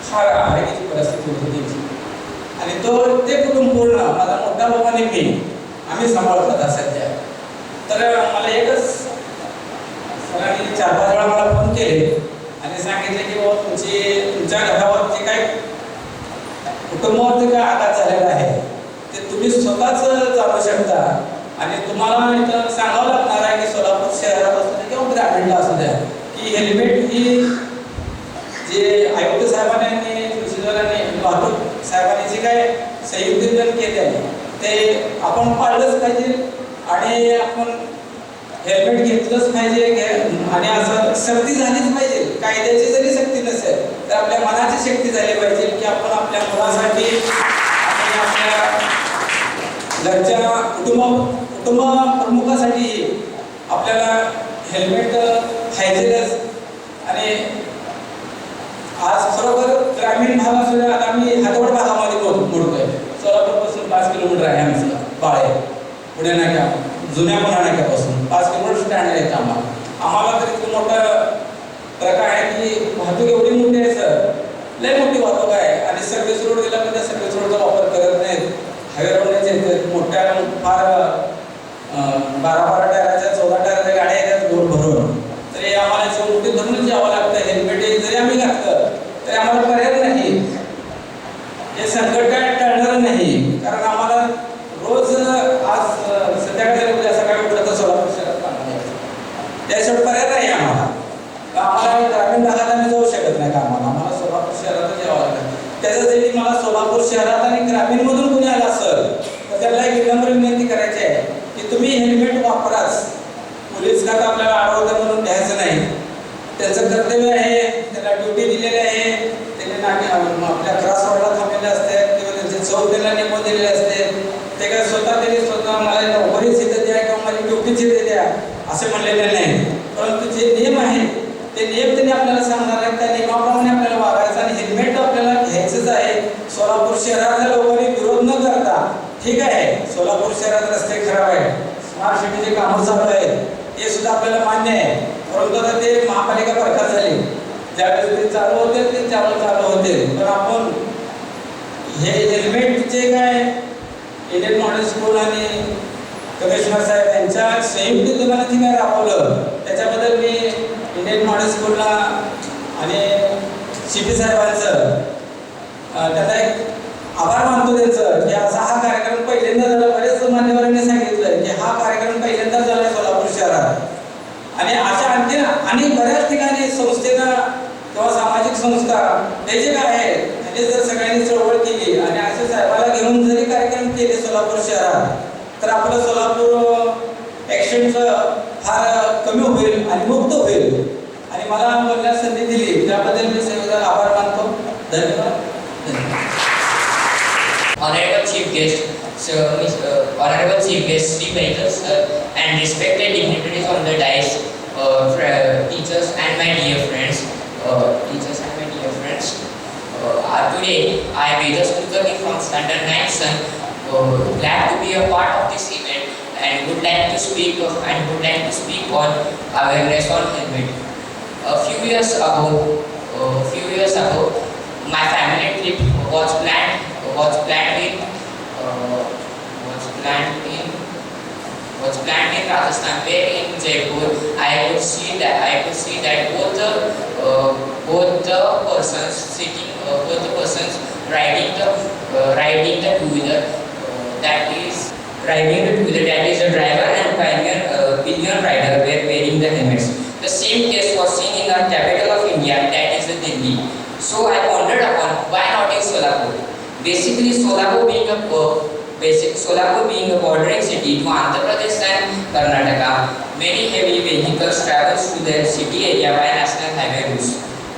फार आरोग्याची परिस्थिती होती त्याची. आणि ते कुटुंब पूर्ण माझा मोठा भाऊ आणि मी आम्ही सांभाळत होता सध्या. तर मला एकच सरांनी 4-5 वेळा मला फोन केले आणि सांगितले की बाबा तुमच्या घरावर जे काही कुटुंबावरती काय आघात झालेला आहे ते तुम्ही स्वतःच जाणू शकता. आणि तुम्हाला इथं सांगावं लागणार आहे की सोलापूर शहरात असू द्या किंवा ग्रामीणला असू द्या की हेल्मेट ही जे आयुक्त साहेबांनी आणि कृषीद्वारांनी वाहतूक साहेबांनी जे काय संयुक्तीकरण केले आहे ते आपण पाळलंच पाहिजे. आणि आपण हेल्मेट घेतलंच पाहिजे. आणि असं सक्ती झालीच पाहिजे. कायद्याची जरी सक्ती नसेल तर आपल्या मनाची शक्ती झाली पाहिजे की आपण आपल्या मुलासाठी आणि आपल्या घरच्या कुटुंब प्रमुखासाठी आपल्याला हेल्मेट पाहिजेच. आणि आज खरोखर ग्रामीण भाग असू द्या. आता आम्ही हातवड भागामध्ये मोडतोय. सोलापूरपासून 5 किलोमीटर आहे आमचं बाळे पुणे नाक्या जुन्या पुणे नाक्यापासून 5 किलोमीटर स्टँड आहे आम्हाला तर इतकं मोठं ट्रक आहे की वाहतूक एवढी मोठी आहे सर, लय मोठी वाहतूक आहे. आणि सर्व्हिस रोड दिला म्हणजे सर्व्हिस रोडचा वापर करत नाहीत. हायवे रोडनेच येतात मोठ्या फार 12 टायराच्या 14 टायराच्या गाड्या येतात लोड भरून. तरी आम्हाला मोठी धरूनच यावं लागतं. हेल्मेट जरी आम्ही घातलं तरी आम्हाला पर्याय नाही. हे संकट काय टळणार नाही. कारण आम्हाला रोज आज संध्याकाळी उद्या सकाळी उठलं तर सोलापूर शहरात कामाला यायचं. त्याशिवाय पर्याय नाही आम्हाला. आम्हाला ग्रामीण भागात आम्ही जाऊ शकत नाही कामाला. आम्हाला सोलापूर शहरातच यावं लागतं. त्याच्यासाठी मला सोलापूर शहरात आणि ग्रामीणमधून कोणी आला असेल तर त्याला एक विनम्र विनंती करायची आहे की तुम्ही हेल्मेट वापराच. पोलीस खातं आपल्याला अडवतं म्हणून घ्यायचं नाही. त्यांचं कर्तव्य आहे, त्यांना ड्युटी दिलेली आहे. त्यांनी आपल्या क्रॉस रोडला थांबलेले असतात किंवा त्यांचे चौक त्यांना नेमून दिलेले असते. ते काय स्वतः मला नोकरीच इथं द्या किंवा माझी ड्युटीच इथे द्या असे म्हणलेले नाही, परंतु जे नियम आहेत ते नियम त्यांनी आपल्याला सांगणार आहेत, त्या नियमाप्रमाणे आपल्याला वागायचं आणि हेल्मेट आपल्याला घ्यायचंच आहे. सोलापूर शहरातल्या लोकांनी विरोध न करता, ठीक आहे सोलापूर शहरात रस्ते खराब आहेत, स्मार्ट सिटीचे कामं चालू आहेत, हे सुद्धा आपल्याला मान्य आहे, परंतु आता ते महापालिका बरखास्त झाली, ज्यावेळेस ते चालू होते ते त्यावेळेस चालू होते. पण आपण हे हेल्मेटचे काय इंडियन मॉडेल स्कूल आणि कमिशनर साहेब यांच्या संयुक्त विद्यमाने जे काय राबवलं त्याच्याबद्दल मी इंडियन मॉडेल स्कूलला आणि CP साहेबांचं त्यांना एक आभार मानतो त्यांचं, की असा हा कार्यक्रम पहिल्यांदा झाला. बरेच मान्यवरांनी सांगितलं की हा कार्यक्रम पहिल्यांदा झाला सोलापूर शहरात आणि अशा आणखी आणि बऱ्याच ठिकाणी संस्थेनं किंवा सामाजिक संस्था हे जे काय आहे म्हणजे जर सगळ्यांनी चळवळ केली आणि असे साहेबाला घेऊन जरी कार्यक्रम केले सोलापूर शहरात, तर आपलं सोलापूर ॲक्सिडेंटचं फार कमी होईल आणि मुक्त होईल. आणि मला बोलण्यास संधी दिली त्याबद्दल मी सगळ्यांना आभार मानतो. धन्यवाद. Honorable Chief Guest, Honorable Chief Guest, Sri Vehicle Sir, and respected dignitaries on the dais, teachers and my dear friends, today I am Vedas Kulkarni from Standard 9 Son, glad to be a part of this event and would like to speak on awareness on helmet. A few years ago, my family trip was planned in Rajasthan, where in Jaipur I could see that both the persons riding the two-wheeler, that is the driver and pillion rider were wearing the helmets. The same case was seen in the capital of India, that is the Delhi. So I pondered upon why not in Solapur. Basically, Solapur being a bordering city to Andhra Pradesh and Karnataka, many heavy vehicles travel through the city area by national highway routes.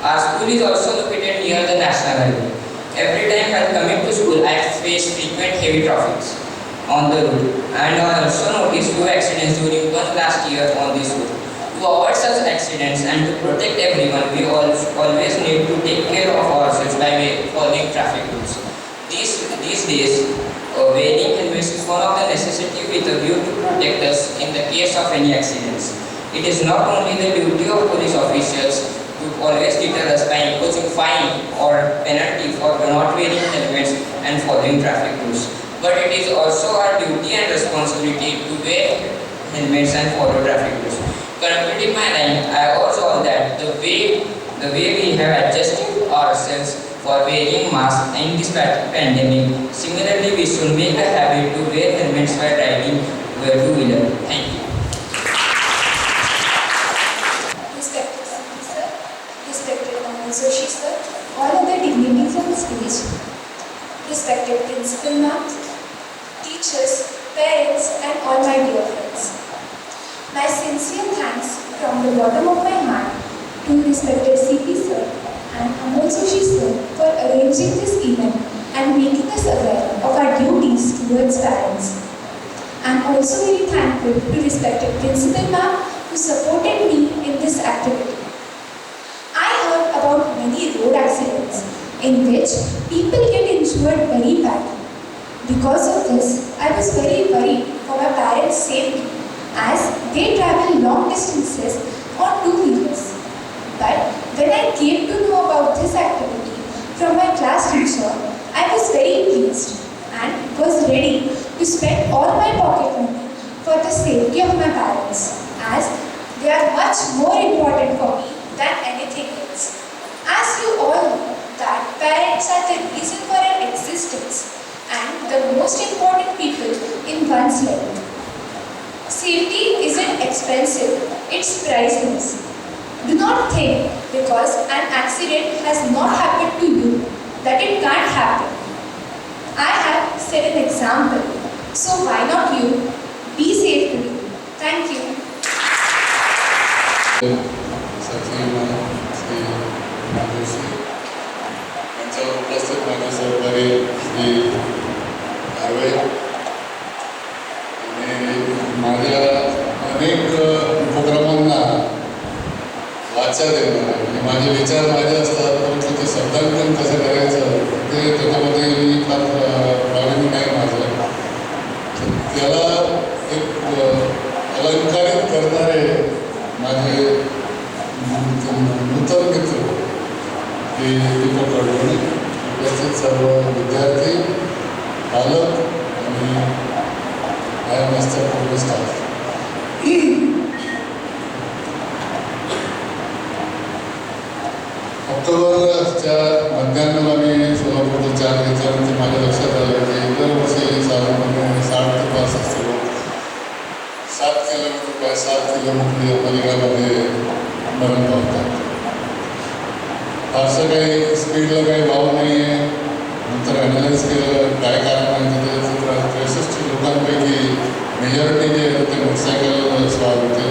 Our school is also located near the national highway. Every time while coming to school, I face frequent heavy traffic on the road, and I also noticed few accidents during one last year on this road. To avoid such accidents and to protect everyone, we always need to take care of ourselves by following traffic rules. These days, wearing helmets is one of the necessity with a view to protect us in the case of any accidents. It is not only the duty of police officials to always deter us by imposing fine or penalty for not wearing helmets and following traffic rules, but it is also our duty and responsibility to wear helmets and follow traffic rules. Concluding my line, I urge all that the way we have adjusted ourselves for wearing masks in this pandemic, similarly we should make a habit to wear helmets while riding two-wheeler. Thank you. Respected sir, respected Soshi sir, all other dignitaries on the stage, respected principal ma'am, teachers, parents, and all my dear friends. My sincere thanks from the bottom of my heart to respected CP sir and Amol Soshi sir for arranging this event and making us aware of our duties towards parents. I am also very thankful to respected principal ma'am who supported me in this activity. I heard about many road accidents in which people get injured very badly. Because of this, I was very worried for my parents' safety as they travel long distances on two-wheelers. But when I came to know about this activity from my class teacher, I was very pleased and was ready to spend all my pocket money for the safety of my parents, as they are much more important for me than anything else. As you all know that parents are the reason for our existence and the most important people in one's life. Safety isn't expensive, it's priceless. Do not think because an accident has not happened to you that it can't happen. I have set an example, so why not you? Be safe today. Thank you. उपस्थित माझे सहकारी श्री भावे आणि माझ्या अनेक वाचा देणार आहे. म्हणजे माझे विचार माझे असतात, परंतु ते शब्दांकन कसं करायचं ते त्याच्यामध्ये मी फार प्रावीण्य नाही माझं. तर त्याला एक अलंकारित करणारे माझे नूतन मित्र हे दीपक कडवणे, उपस्थित सर्व विद्यार्थी, पालक आणि पूर्ण स्टाफ. ऑक्टोबरच्या मध्यान्हाला मी सोलापूरचा चार घेतल्यानंतर माझ्या लक्षात आलं की दरवर्षी साधारणपणे 60 ते 65 लोक 7 किलोमीटर 7 किलोमीटर पलीकडे मरण पावतात. फारसं काही स्पीडला काही वाव नाही आहे. नंतर ॲनालाइज केलं काय कारण आहे त्याच्यात 63 लोकांपैकी मेजॉरिटी जे आहे ते मोटरसायकल स्वार होते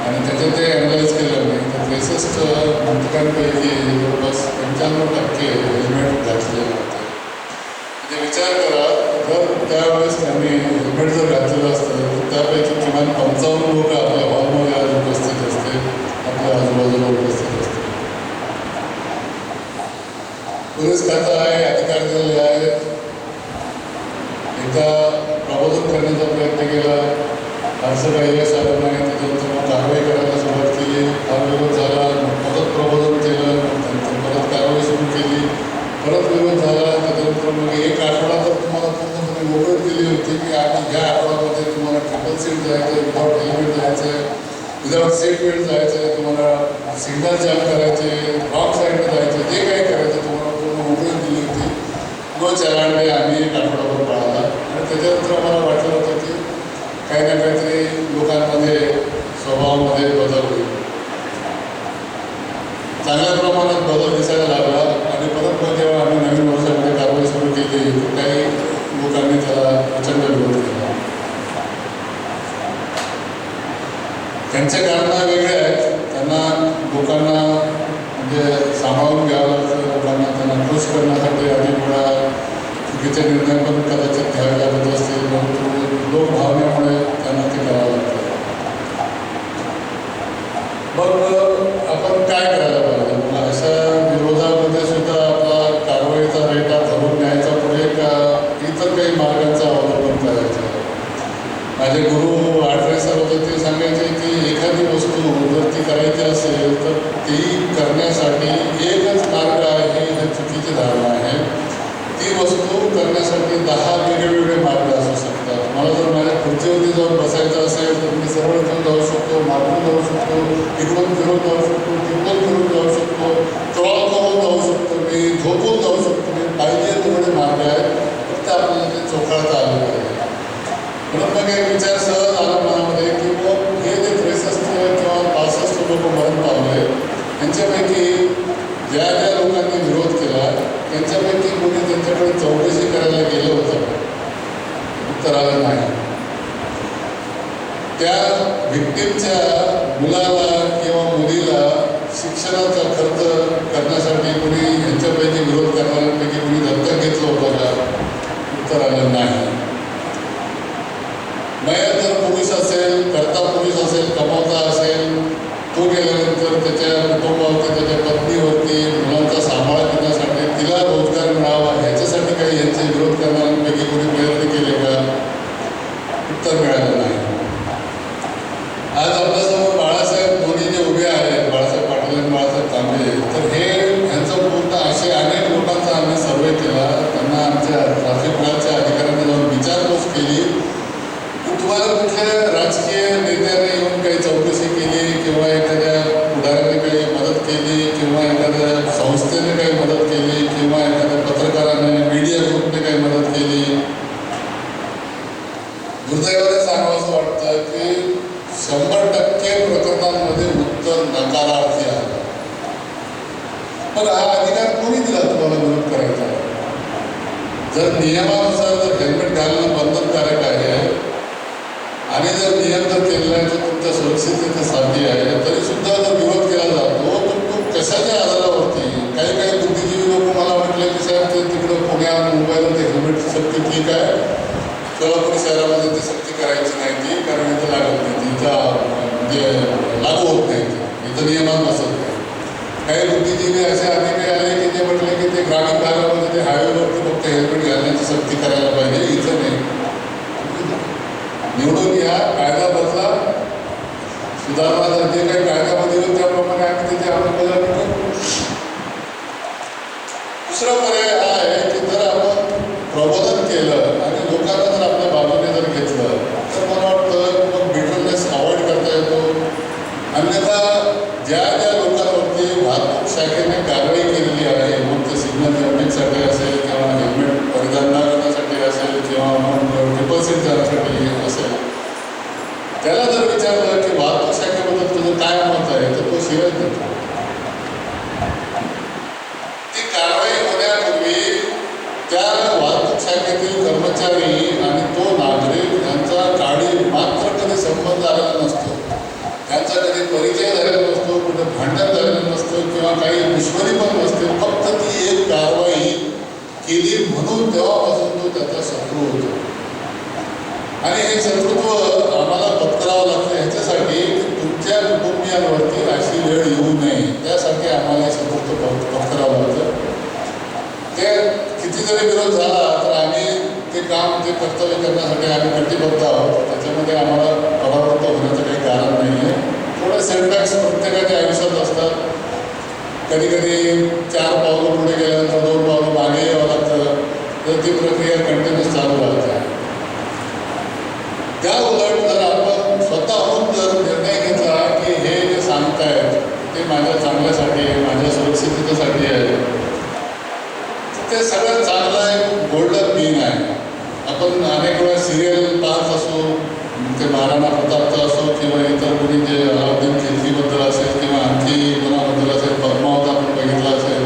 आणि त्याच्यात ते ॲनालाइज केलं नाही तर 63 मृतकांपैकी जवळपास 95% हेल्मेट घातलेलं होते. म्हणजे विचार करा जर त्यावेळेस त्यांनी हेल्मेट जर घातलेलं असतं तर त्यापैकी किमान 55 लोक आपल्या हॉलमध्ये आज उपस्थित असते, आपल्या आजूबाजूला उपस्थित असते. पोलीस खातं आहे, अधिकार दिलेले आहेत. एकदा प्रबोधन करण्याचा प्रयत्न केला, फारसं काही यश आलं नाही. त्याच्यानंतर मग कारवाई करायला सुरुवात केली, फार विरोध झाला, परत प्रबोधन केलं, नंतर परत कारवाई सुरू केली, परत विरोध झाला. त्याच्यानंतर मग एक आठवडा तर तुम्हाला पूर्णपणे मोकळीक दिली होती की आता ह्या आठवड्यामध्ये तुम्हाला ट्रिपल सीट जायचं आहे, विदाउट हेल्मेट जायचं आहे, विदाउट सीट बेल्ट जायचं आहे, तुम्हाला सिग्नल जॅम करायचे, रॉंग साईडने जायचं, जे काही करायचं तुम्हाला पूर्ण मोकळीक दिली होती. नो चलांडे आम्ही एक आठवडाभर पाळला आणि त्याच्यानंतर आम्हाला वाटलं होतं की काही ना काहीतरी लोकांमध्ये स्वभावामध्ये बदल होईल. चांगल्या प्रमाणात बदल दिसायला लागला आणि परत मग जेव्हा आम्ही नवीन वर्षामध्ये कारवाई सुरू केली तर काही लोकांनी त्याला प्रचंड विरोध केला. त्यांचे कारणं वेगळे आहेत. त्यांना लोकांना म्हणजे सामावून घ्यावं लागतं, लोकांना त्यांना खुश करण्यासाठी अनेक वेळा चुकीचे निर्णय पण कदाचित घ्यावे लागत असतील, परंतु लोकभावनेमुळे त्यांना ते करावं लागतं. मग आपण काय करायला पाहिजे? मग अशा विरोधामध्ये सुद्धा आपला कारवाईचा रेटा धरून न्यायचा पुढे का इतर काही मार्गांचा अवलंबन करायचा? माझे गुरु आठरे सर होते, ते सांगायचे की एखादी वस्तू जर ती करायची असेल तर ती करण्यासाठी एकच मार्ग आहे, ही चुकीची धारणा आहे. ती वस्तू करण्यासाठी 10 वेगवेगळे मार्ग असू शकतात. मला जर माझ्या खुर्चीवरती जाऊन बसायचं असेल तर मी सरळ इथून जाऊ शकतो, मागून जाऊ शकतो, इकडून फिरून जाऊ शकतो, तिकडून फिरून जाऊ शकतो, क्रॉल करून जाऊ शकतो, मी झोपून जाऊ शकतो. मी पाहिजे तेवढे मार्ग आहेत, फक्त आपल्याला ते चोखाळता आलं पाहिजे. म्हणून मग एक विचार सहज आला मनामध्ये की मग हे जे 63 किंवा 65 लोक मरण पावले त्यांच्यापैकी ज्या ज्या लोकांनी विरोध केला त्यांच्यापैकी कोणी त्यांच्याकडे चौकशी करायला गेलं होतं? उत्तर आलं नाही. त्या व्हिक्टिमच्या मुलाला किंवा मुलीला शिक्षणाचा खर्च करण्यासाठी कोणी यांच्यापैकी विरोध करणाऱ्यांपैकी कोणी दत्तक घेतलं होतं का? उत्तर आलं नाही. मयत जर पुरुष असेल, करता पुरुष असेल, कमावता असेल, तो गेल्यानंतर त्याच्या कुटुंबावरती, त्याच्या पत्नीवरती, मुलांचा सांभाळ करण्यासाठी तिला रोजगार मिळावा ह्याच्यासाठी काही यांचे विरोध करणाऱ्यांपैकी कोणी प्रयत्न केले का? उत्तर मिळालं नाही. आज आपल्यासमोर बाळासाहेब धोनी जे उभे आहेत, बाळासाहेब पाटील आणि बाळासाहेब तांबे, तर हे ह्यांचं पूर्ण असे अनेक लोकांचा आम्ही सर्वे केला. त्यांना आमच्या ट्रॅफिक ब्रांचच्या अधिकाऱ्यांनी जाऊन विचारपूस केली की तुम्हाला कुठल्या राजकीय नेत्याने येऊन काही चौकशी केली किंवा एखाद्या पुढाऱ्याने काही मदत केली किंवा एखाद्या संस्थेने काही मदत केली किंवा एखाद्या पत्रकाराने, मीडिया ग्रुपने काही मदत केली? दुर्दैवाने सांगावं असं वाटतं की 100% प्रकरणांमध्ये उत्तर नकारार्थी आहे. पण हा अधिकार कोणी दिला तुम्हाला विरोध करायचा? जर नियमानुसार जर हेल्मेट घालणं बंधनकारक आहे आणि जर नियम जर केले नाही तर तुमच्या सुरक्षिततेसाठी आहे, तरी सुद्धा जर विरोध केला जातो तर तो कशाच्या आधारावरती? काही काही बुद्धिजीवी लोक मला म्हटले की साहेब ते तिकडं पुण्यात मुंबईला ते हेल्मेटची सक्ती ठीक आहे, सोलापूर शहरामध्ये ती सक्ती करायची नाही ती, कारण इथं लागत नाही, ती इथं म्हणजे लागू होत नाही, इथं नियमात नसत नाही. काही बुद्धिजीवी असे अधिकारी आले की ते म्हटले की ते ग्रामीण भागामध्ये ते हायवेवरती फक्त हेल्मेट घालण्याची सक्ती करायला पाहिजे, इथं नाही. निवडून या, कायदा बदला, सुधारणा जे काही कायद्यामध्ये येईल त्याप्रमाणे आम्ही तिथे अंमलबजावणी करू. दुसरा पर्याय हा आहे की जर आपण प्रबोधन केलं आणि लोकांना जर आपल्या बाजूने जर घेतलं तर मला वाटतं मग बिटरनेस अवॉइड करता येतो. अन्यथा ज्या ज्या लोकांवरती वाहतूक शाखेने कारवाई केलेली आहे, मग ते सिग्नल जपण्यासाठी असेल किंवा हेल्मेट परिधान न करण्यासाठी असेल किंवा मग ट्रिपल सीट जाण्यासाठी असेल, त्याला जर विचारलं की वाहतूक शाखेबद्दल तुझं काय मत आहे तर तो शिवाय देतो. ती कारवाई होण्यापूर्वी त्या वाहतूक शाखेतील कर्मचारी आणि तो नागरिक यांचा गाडी मात्र कधी संबंध आलेला नसतो, त्यांचा कधी परिचय झालेला नसतो, कुठे भांडण झालेलं नसतं किंवा काही दुश्मनी पण नसते. फक्त ती एक कारवाई केली म्हणून तेव्हापासून तो त्याचा शत्रू होतो. आणि हे शत्रुत्व आम्हाला पत्करावं लागतं ह्याच्यासाठी की तुमच्या कुटुंबियांवरती अशी वेळ येऊ नये, त्यासाठी आम्हाला हे शत्रुत्व पत्करावं लागतं. ते किती जरी विरोध झाला तर आम्ही ते काम ते कर्तव्य करण्यासाठी आम्ही कटिबद्ध आहोत. त्याच्यामध्ये आम्हाला परावृत्त होण्याचं काही कारण नाही आहे. थोडे सेटबॅक्स प्रत्येकाच्या आयुष्यात असतात. कधी कधी 4 पावलं पुढे गेल्यानंतर 2 पावलं मागे यावं लागतं, तर ती प्रक्रिया कंटिन्यूस चालू राहते. त्या उलट जर आपण स्वतःहून जर निर्णय घेतला की हे जे सांगतायत ते माझ्या चांगल्यासाठी आहे, माझ्या सुरक्षिततेसाठी आहे, ते सगळ्यात चांगलं एक गोल्डन मीन आहे. आपण अनेक वेळा सिरियल पाहत असो, ते महाराणा प्रतापचं असो किंवा इतर कोणी जे अलाउद्दीन खिलजीबद्दल असेल किंवा आणखी कोणाबद्दल असेल, पद्मावत आपण बघितला असेल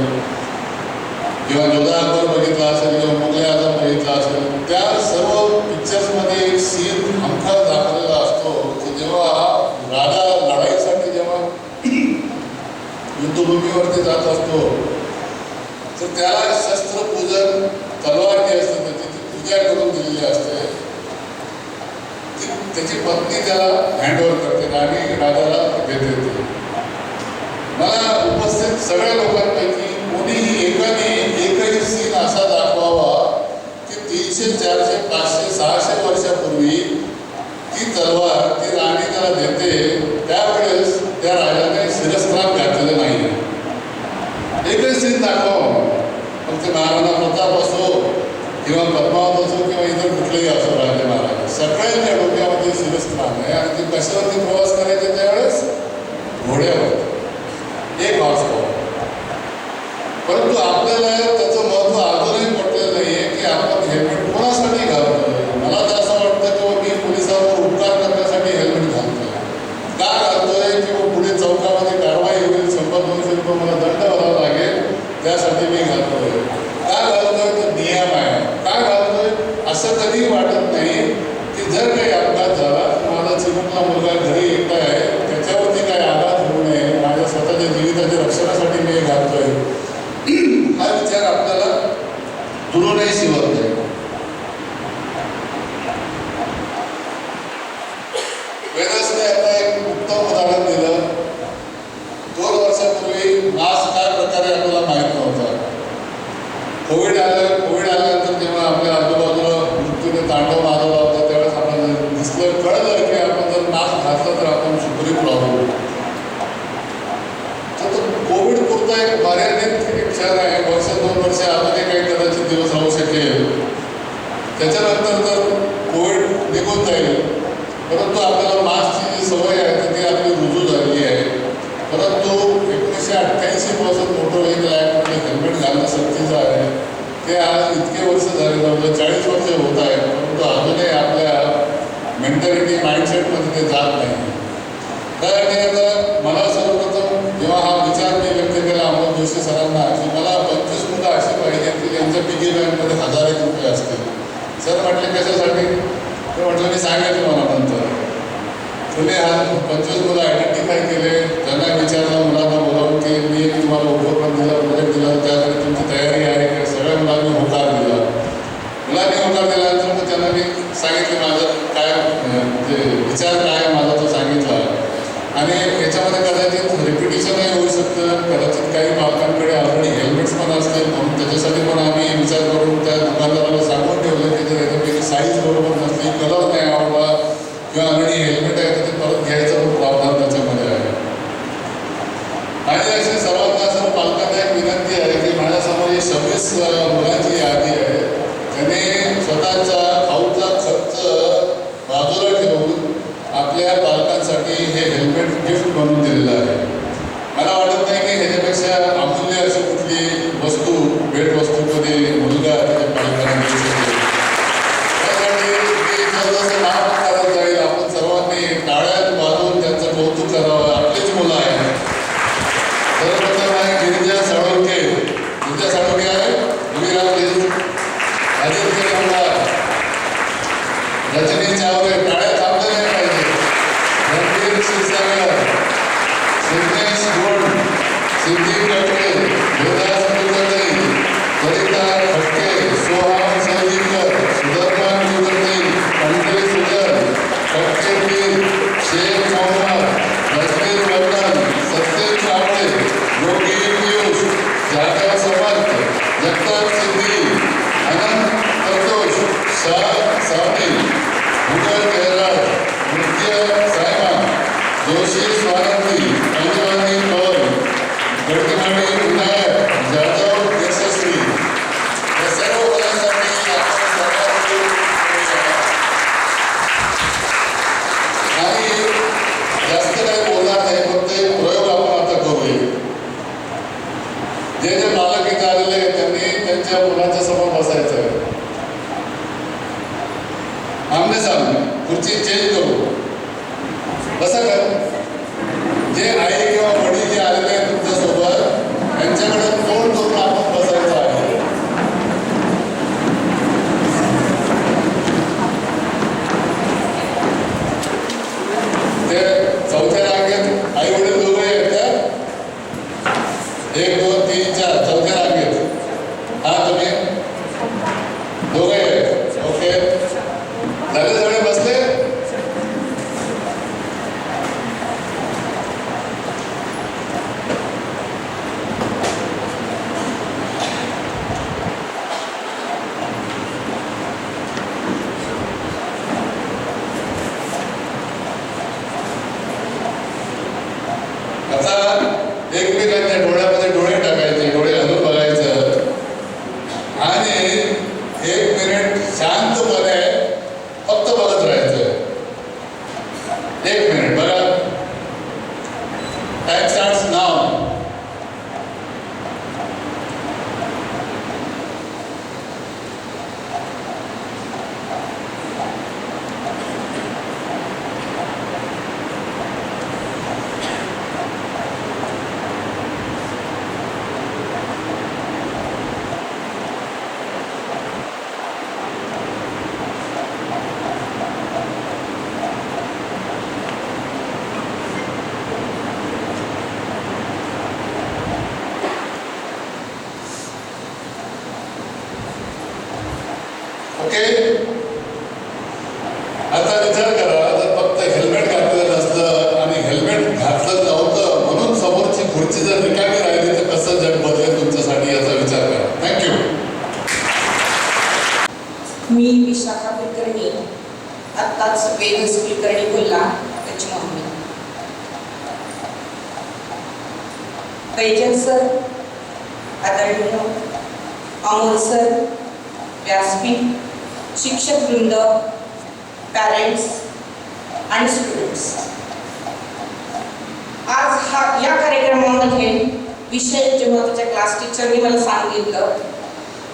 किंवा जोधा अकबर बघितला असेल किंवा मुघल आझम बघितला असेल, त्या सर्व पिक्चर्समध्ये एक सीन हमखास दाखवलेला असतो की जेव्हा राजा लढाईसाठी जेव्हा युद्धभूमीवरती जात असतो तर त्याला शस्त्रपूजन, तलवार जी असते त्याची ती पूजा करून दिलेली असते. त्याची पत्नी त्याला हँडओव्हर करते आणि राजाला भेट देते. मला उपस्थित सगळ्या लोकांपैकी कोणीही एकही सीन असा दाखवावा की 300, 400, 500, 600 वर्षापूर्वी ती तलवार ती राणी त्याला देते त्यावेळेस त्या राजाने शिरस्त्राण घातलेलं नाही. एकही सीन दाखवावं. मग ते महाराणा प्रताप असो किंवा पद्मावत असो किंवा इतर कुठलेही असो राजे महाराज, सगळ्यांच्या डोक्यामध्ये शिरस्त्राण आहे. आणि ते कशावरती प्रवास करायचे त्यावेळेस? घोड्यावर, एक हॉर्स पावर. परंतु आपल्याला त्याचं महत्त्व अजूनही पटलेलं नाही आहे की आपण हेल्मेट कोणासाठी घालतोय. मला तर असं वाटतं की मी पोलिसांवर उपकार करण्यासाठी हेल्मेट घालतोय. का घालतोय? किंवा पुढे चौकामध्ये कारवाई होईल, 100-200 रुपये मला दंड भरावा लागेल, त्यासाठी मी घालतोय. का घालतोय? तो नियम आहे. का घालतोय? असं कधी वाटत नाही की जर काही अपघात झाला तर माझा चिमुकला मुलगा घरी एकटा आहे, त्याच्यावरती काही आघात होऊ नये, माझ्या स्वतःच्या जीविताच्या रक्षणासाठी मी हे घालतोय, हा विचार आपल्याला दुरूनही शिवत नाही. वेदासने आता एक उत्तम उदाहरण दिलं. 2 वर्षापूर्वी मास्क काय प्रकारे आपल्याला माहीत नव्हता. कोविड आल्यानंतर जेव्हा आपल्या आजूबाजूला मृत्यूने तांडव माजवला होता त्यावेळेस आपल्याला दिसलं, कळलं की आपण जर मास्क घातलं तर आपण सुखरूप राहू. तर कोविड पुरता एक मर्यादित एक क्षण आहे. 1-2 वर्ष अजूनही काही कदाचित दिवस राहू शकेल. त्याच्यानंतर जर कोविड निघून जाईल. परंतु आपल्याला मास्कची जी सवय आहे ती आपली रुजू झालेली आहे. परंतु 1988 पासून मोटर व्हेकल ॲक्टमध्ये हेल्मेट घालणं सक्तीचं आहे. ते आज इतके वर्ष झाले, जवळजवळ 40 वर्ष होत आहेत, परंतु अजूनही आपल्या मेंटॅलिटी माइंडसेटमध्ये ते जात नाही. त्यासाठी आता मला सर्वप्रथम जेव्हा हा विचार मी व्यक्त केला अमोल जोशी सरांना की मला 25 मुलं अशी पाहिजे की ज्यांच्या पिगी बँकमध्ये 1000 रुपये असतील. सर म्हटले कशासाठी? ते म्हटलं मी सांगायचं मला नंतर. तुम्ही आज 25 मुलं आयडेंटिफाय केले, त्यांना विचारलं, मुलांना बोलावून की मी एक तुम्हाला उपक्रम दिला, प्रोजेक्ट दिला, त्यासाठी तुमची तयारी आहे का? सगळ्या मुलांनी होकार दिला. मुलांनी होकार दिल्यानंतर मग त्यांना मी सांगितलं माझं काय म्हणजे विचार काय माझा तो सांगितला. आणि याच्यामध्ये कदाचित रिपिटिशनही होऊ शकतं, कदाचित साईज बरोबर नसली, कलर नाही आवडला किंवा ऑलरेडी हेल्मेट आहे तर ते परत घ्यायचं पण प्रावधान त्याच्यामध्ये आहे. आणि अशी सर्वांना असं पालकांना एक विनंती आहे की माझ्यासमोर ही 26 मुलांची यादी आहे, त्यांनी स्वतःचा खाऊचा खर्च बाजूला ठेवून आपल्या पालकांसाठी हे हेल्मेट गिफ्ट बनवून दिलेलं आहे. मला वाटत नाही की ह्याच्यापेक्षा अमूल्य अशी कुठली वस्तू भेटवस्तू कधी मुलगा त्याच्या पालकांना देऊ शकतो. त्यासाठी मी जसं नाव करत जाईल आपण सर्वांनी टाळ्यात वाजवून त्यांचं कौतुक करावं. आपलीच मुलं आहेत. सर्वप्रथम आहे गिरिजा साळुंखे. गिरिजा साळुंखे आहे, उभी राहा प्लीज. आदित्य कुमार, रजनी चावरे, टाळ्या थांबल्या नाही पाहिजे. रणवीर क्षीरसागर, सिद्धेश गोड, सिद्धी कटके, देवदास कुलकर्णी, सरिता खटके, सोहम सैनिकर, सुधर्मा कुलकर्णी, अंजली सुधर, खटके पीर, शेख मोहम्मद, नसरीर वर्धन, सत्यम कावळे, योगी पियुष, जाधव समर्थ, जगताप सिद्धी, अनंत संतोष, शाह सावनी, भूगल केरळ, नृत्य सायमा, जोशी स्वानंदी, अंजवानी कौर, गडकमाडी विनायक, जाधव यशस्वी. या सर्व मुलांसाठी आपण सर्वांनी आणि जास्त काही बोलणार नाही, फक्त एक प्रयोग आपण आता करूया. जे जे पालक इथे आलेले आहेत त्यांनी त्यांच्या मुलांच्या समोर बसायचं आहे. आमने सामने खुर्ची चेंज करू, बसा का. जे आई किंवा वडील जे आलेले आहेत तुमच्यासोबत त्यांच्याकडे तोंड करून आपण बसायचं आहे. ते चौथ्या रांगेत आई वडील दोघे आहेत का? 1 2 3 4 चौथ्या रांगेत. हा तुम्ही दोघे आहेत. ओके, झाले सगळे बसले. आता एकमेकांच्या डोळ्यामध्ये डोळे टाकायचे, डोळे घालून बघायचं आणि 1 मिनिट शांतपणे फक्त बघत राहायचं. 1 मिनिट बघा. टाइम स्टार्ट्स नाव. ओके, आता विचार करा, जर फक्त हेल्मेट घातलेलं नसतं आणि हेल्मेट घातलं नव्हतं म्हणून समोरची खुर्ची जर रिकामी राहिली तर कसं जग बदलेल तुमच्यासाठी याचा विचार करा. थँक्यू. मी विशाखा कुलकर्णी, आत्ताच वेदस कुलकर्णी बोलला त्याची मम्मी. पैजन सर, आदरणीय अमोल सर, व्यासपीठ, शिक्षक वृंद, पॅरेंट्स आणि स्टुडंट्स, आज या कार्यक्रमामध्ये विषय जेव्हा त्याच्या क्लास टीचरनी मला सांगितलं,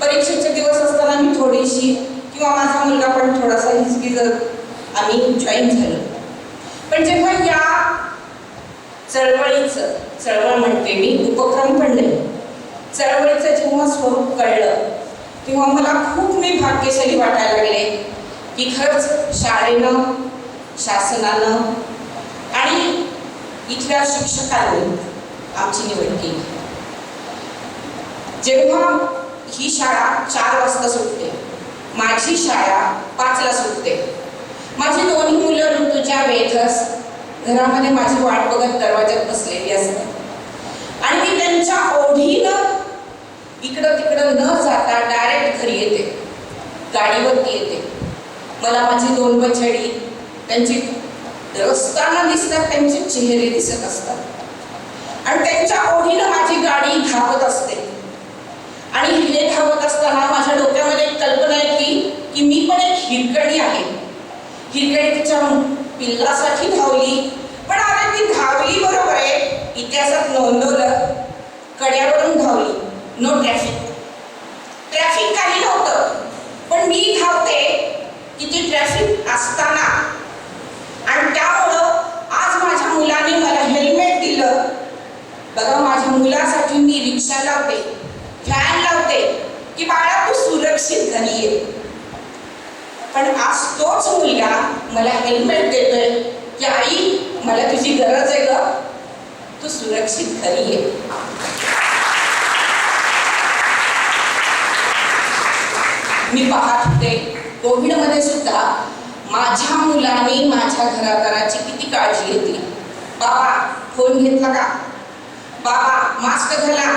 परीक्षेचे दिवस असताना मी थोडीशी किंवा माझा मुलगा पण थोडासा हिचकिजर आम्ही जॉईन झालो. पण जेव्हा या चळवळ म्हणते मी, उपक्रम पण नाही, चळवळीचं जेव्हा स्वरूप कळलं तेव्हा मला खूप मी भाग्यशाली वाटायला लागले की खरंच शाळेनं, शासनानं आणि इथल्या शिक्षकांनी आमची निवड केली. जेव्हा ही शाळा 4 वाजता सुटते, माझी शाळा 5 ला सुटते. माझी दोन्ही मुलं ऋतुजा, वेधस घरामध्ये माझी वाट बघत दरवाज्यात बसलेली असतात आणि मी त्यांच्या ओढीनं इकडं तिकडं न जाता डायरेक्ट घरी येते, गाडीवरती येते. मला माझी 2 बछडी त्यांची रस्त्याना दिसतात, त्यांचे चेहरे दिसत असतात आणि त्यांच्या ओढीनं माझी गाडी धावत असते. आणि हे धावत असताना माझ्या डोक्यामध्ये एक कल्पना येते की मी पण एक हिरकणी आहे. हिरकणी तिच्या पिल्लासाठी धावली, पण आता ती धावली बरोबर आहे, इतिहासात नोंदवलं, कड्यावरून धावली, नो ट्रॅफिक. ट्रॅफिक काही नव्हतं, पण मी धावते किती ट्रॅफिक असताना. आणि त्यामुळं आज माझ्या मुलाने मला हेल्मेट दिलं. बघा, माझ्या मुलासाठी मी रिक्षा लावते, फॅन लावते की बाळा तू सुरक्षित घरी ये. पण आज तोच मुलगा मला हेल्मेट देतोय की आई मला तुझी गरज आहे ग, तू सुरक्षित घरी ये. मी पाहत होते कोविडमध्ये सुद्धा माझ्या मुलाने माझ्या घरादाराची किती काळजी घेतली. बाबा फोन घेतला का, बाबा मास्क घाला,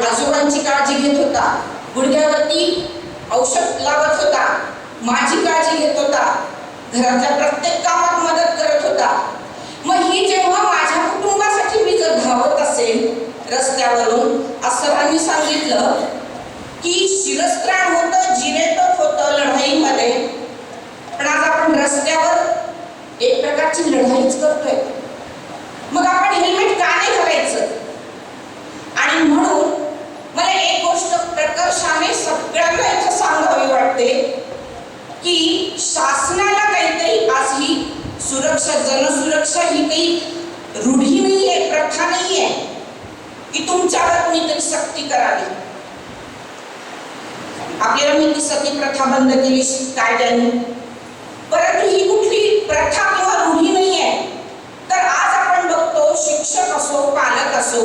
आजोबांची काळजी घेत होता, गुडघ्यावरती औषध लावत होता, माझी काळजी घेत होता, घरातल्या प्रत्येक कामात मदत करत होता. मग ही जेव्हा माझ्या कुटुंबासाठी मी जर धावत असेल रस्त्यावरून, असरांनी सांगितलं की शिरस्त्राण होतं, जिरेटोप होतं लढाईमध्ये, पण आज आपण रस्त्यावर एक प्रकारची लढाईच करतोय. मग आपण हेल्मेट का नाही घालायचं? आणि म्हणून मला एक गोष्ट प्रकर्षाने सगळ्यांना इथं सांगावी वाटते की शासनाला काहीतरी आज ही सुरक्षा, जनसुरक्षा ही काही रूढी नाहीये, प्रथा नाहीये की तुमच्यावर कोणीतरी सक्ती करावी. आपल्याला मी ती सती प्रथा बंद केली कायद्याने, परंतु ही कुठली प्रथा किंवा रूढी नाहीये. तर आज आपण बघतो, शिक्षक असो, पालक असो,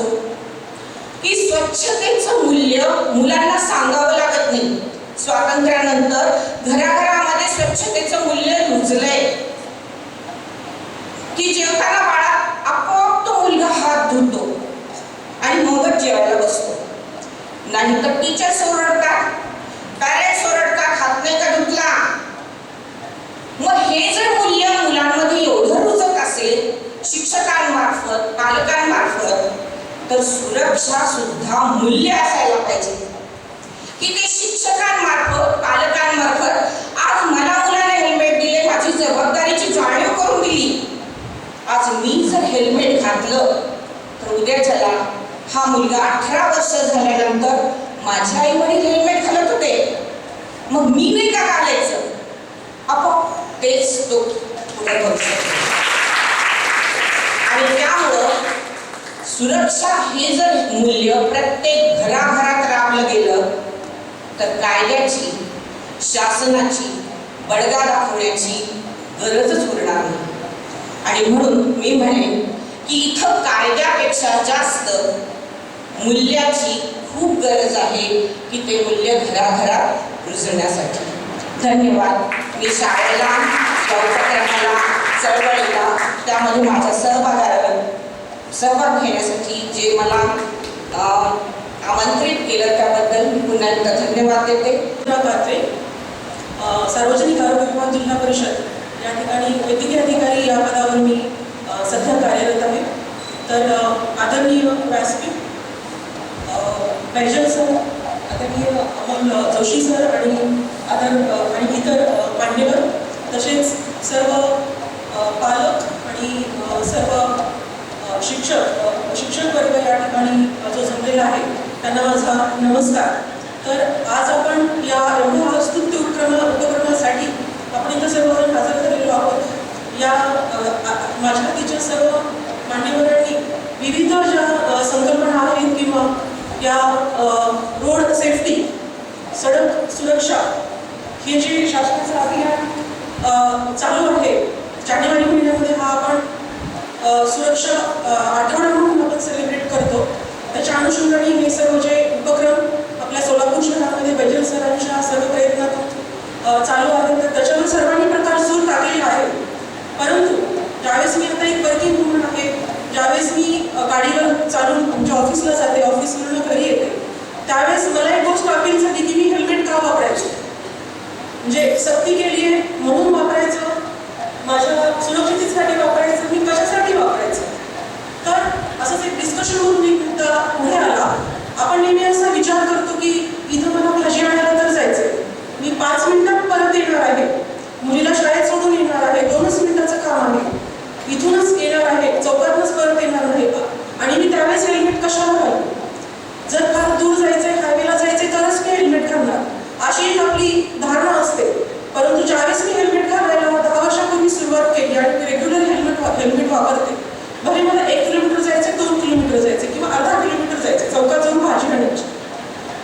की स्वच्छतेचं मूल्य मुलांना सांगावं लागत नाही. स्वातंत्र्यानंतर घराघरामध्ये स्वच्छतेचं मूल्य रुजलंय की जेवताना बाळा आपोआप तो मुलगा हात धुतो आणि मगच जेवायला बसतो. नाही तर टीचर्स ओरडतात, पॅरेंट्स ओरडतात, हात नाही का धुतला. मग हे जर मूल्य मुलांमध्ये एवढं रुजत असेल शिक्षकांमार्फत, पालकांमार्फत, तर सुरक्षा सुद्धा मूल्य असायला पाहिजे की ते शिक्षकांमार्फत, पालकांमार्फत आज मला मुलाने हेल्मेट दिले, माझी जबाबदारीची जाणीव करून दिली. आज मी जर हेल्मेट घातलं तर उद्याच्याला हा मुलगा 18 वर्ष झाल्यानंतर माझे आई वडील हेल्मेट घालत होते, मग मी नाही का घालायचं? आपोआप तेच तो पुढे करू शकतो. आणि त्यामुळं सुरक्षा हे जर मूल्य प्रत्येक घराघरात राबलं गेलं तर कायद्याची, शासनाची बडगा दाखवण्याची गरजच उरणार नाही. आणि म्हणून मी म्हणेन की इथं कायद्यापेक्षा जास्त मूल्याची खूप गरज आहे की ते मूल्य घराघरात रुजण्यासाठी. धन्यवाद. मी शाळेला, उपक्रमाला, चळवळीला, त्यामध्ये माझ्या सहभाग घेण्यासाठी जे मला आमंत्रित केलं त्याबद्दल मी पुन्हा एकदा धन्यवाद देते. सार्वजनिक आरोग्य विभाग जिल्हा परिषद या ठिकाणी वैद्यकीय अधिकारी या पदावर मी सध्या कार्यरत आहे. तर आदरणीय व्यासपीठ बैजल सर, आदरणीय अमोल जोशी सर आणि इतर मान्यवर, तसेच सर्व पालक आणि सर्व शिक्षक वर्ग या ठिकाणी जो जमलेला आहे त्यांना माझा नमस्कार. तर आज आपण या एवढ्या स्तुत्य उपक्रमासाठी आपण इथं सर्वजण हजर झालेलो आहोत. या माझ्या हातीच्या सर्व मान्यवरांनी विविध ज्या संकल्पना आहेत किंवा या रोड सेफ्टी, सडक सुरक्षा, हे जे शासनाचं अभियान चालू आहे, जानेवारी महिन्यामध्ये हा आपण सुरक्षा आठवडा म्हणून आपण सेलिब्रेट करतो. त्याच्या अनुषंगाने हे सर्व जे उपक्रम आपल्या सोलापूर शहरामध्ये बैजल सरांच्या सर्व प्रयत्नातून चालू आहेत, तर त्याच्यावर सर्वांनी प्रकाश जोर टाकलेला आहे. परंतु ज्यावेळेस मी आता एक वर्किंग वुमन आहे, ज्यावेळेस मी गाडीवर चालून तुमच्या ऑफिसला जाते, ऑफिसवरून घरी येते, त्यावेळेस मला एक गोष्ट अपील झाली की मी हेल्मेट का वापरायचे. म्हणजे सक्ती केली आहे म्हणून वापरायचं, माझ्या सुरक्षिततेसाठी वापरायचं, मी कशासाठी वापरायचं. तर असंच एक डिस्कशन होऊन मी पुढे आला. आपण नेहमी असा विचार करतो की इथं मला भाजी आणायला तर जायचंय, मी 5 मिनिटात परत येणार आहे, मुलीला शाळेत सोडून येणार आहे, 2च मिनिटाचं काम आहे, इथूनच येणार आहे, चौकातच परत येणार नाही का, आणि मी त्यावेळेस हेल्मेट कशाला घालू. जर फार दूर जायचंय, हायवेला जायचंय तरच मी हेल्मेट घालणार, अशी एक आपली धारणा असते. परंतु ज्यावेळेस मी हेल्मेट घालायला 10 वर्षापूर्वी सुरुवात केली आणि रेग्युलर हेल्मेट वापरते, भले मला 1 किलोमीटर जायचं, 2 किलोमीटर जायचं किंवा अर्धा किलोमीटर जायचं चौकात जाऊन भाजी आणायची,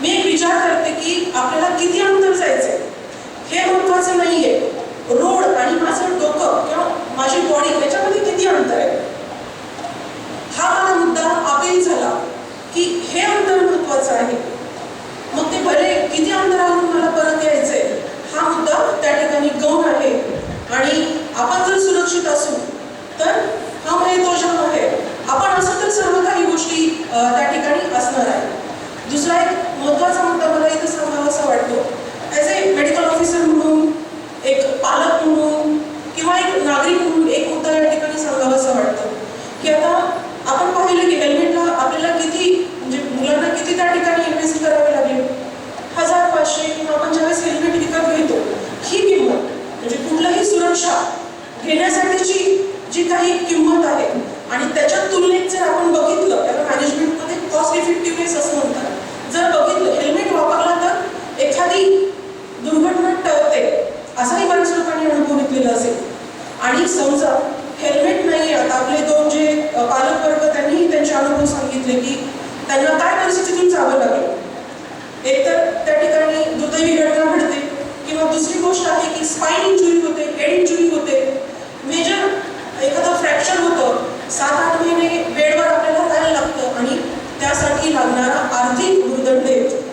मी एक विचार करते की आपल्याला किती अंतर जायचंय हे महत्त्वाचं नाहीये, रोड आणि माझं डोकं किंवा माझी बॉडी याच्यामध्ये किती अंतर आहे, हा मला मुद्दा अपील झाला की हे अंतर महत्त्वाचं आहे. मग ते भले किती अंतरावरून मला परत यायचंय हा मुद्दा त्या ठिकाणी गौण आहे. आणि आपण जर सुरक्षित असू तर हम है तो जम है, आपण असं तर सर्व काही गोष्टी त्या ठिकाणी असणार आहे. दुसरा एक महत्त्वाचा मुद्दा मला इथं सांगावासा वाटतो, ॲज ए मेडिकल ऑफिसर म्हणून, एक पालक म्हणून किंवा एक नागरिक म्हणून एक मुद्दा या ठिकाणी सांगावासा वाटतं की आता आपण पाहिलं की हेल्मेटला आपल्याला किती, म्हणजे मुलांना किती त्या ठिकाणी इन्व्हेस्ट करावे लागेल, 1000-500, किंवा आपण ज्यावेळेस हेल्मेट विकत घेतो ही किंमत, म्हणजे कुठलीही सुरक्षा घेण्यासाठीची जी काही किंमत आहे आणि त्याच्या तुलनेत जर आपण बघितलं, त्याला मॅनेजमेंटमध्ये कॉस्ट इफेक्टिव्हनेस असं म्हणतात, जर बघितलं हेल्मेट वापरला तर एखादी दुर्घटना टळते, असाही बऱ्याच लोकांनी अनुभव घेतलेला असेल. आणि समजा हेल्मेट नाही, आता आपले 2 जे पालक वर्ग त्यांनीही त्यांचे अनुभव सांगितले की त्यांना काय परिस्थितीतून जावं लागेल. एक तर त्या ठिकाणी दुर्दैवी घटना घडते, किंवा दुसरी गोष्ट आहे की स्पाइन इंजुरी होते, हेड इंजुरी होते, मेजर एखादं फ्रॅक्चर होतं, 7-8 महिने बेडवर आपल्याला राहायला लागतं आणि त्यासाठी लागणारा आर्थिक भूर्दंड येतो.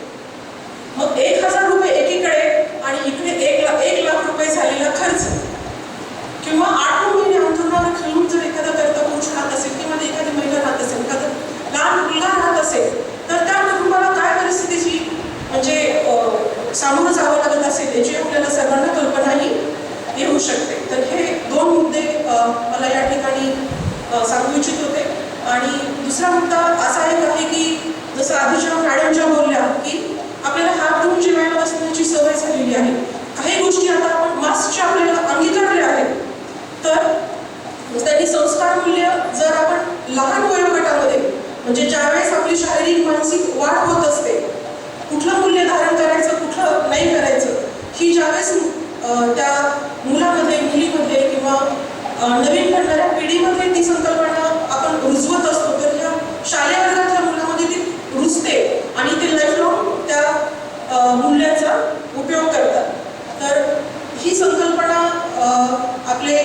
मग 1000 रुपये एकीकडे आणि इकडे 1 लाख रुपये झालेला खर्च, किंवा 8-9 महिने अंथरुणावर खिळून जर एखादा करता पुरुष राहत असेल किंवा एखादी महिला राहत असेल, एखादा लहान मुलगा राहत असेल, तर त्या कुटुंबाला काय परिस्थितीची म्हणजे सामोरं जावं लागत असेल याची आपल्याला सर्वांना कल्पनाही येऊ शकते. तर हे 2 मुद्दे मला या ठिकाणी सांगू इच्छित होते. आणि दुसरा मुद्दा असा एक आहे की जसं आधीच्या मॅडमच्या बोलल्या की आपल्याला हात धुवून जेवायला बसण्याची सवय झालेली आहे, काही गोष्टी आता आपण मास्कच्या आपल्याला अंगीकारल्या आहेत, तर त्यांनी संस्कार मूल्य जर आपण लहान वयोगटामध्ये, म्हणजे ज्यावेळेस आपली शारीरिक मानसिक वाढ होत असते, कुठलं मूल्य धारण करायचं कुठलं नाही करायचं, ही ज्यावेळेस त्या मुलामध्ये, मुलीमध्ये किंवा नवीन घडणाऱ्या पिढीमध्ये ती संकल्पना आपण रुजवत असतो, तर ह्या शालेय वर्गातल्या मुलामध्ये ती रुजते आणि ते लाईफ लॉंग त्या मूल्याचा उपयोग करतात. तर ही संकल्पना आपले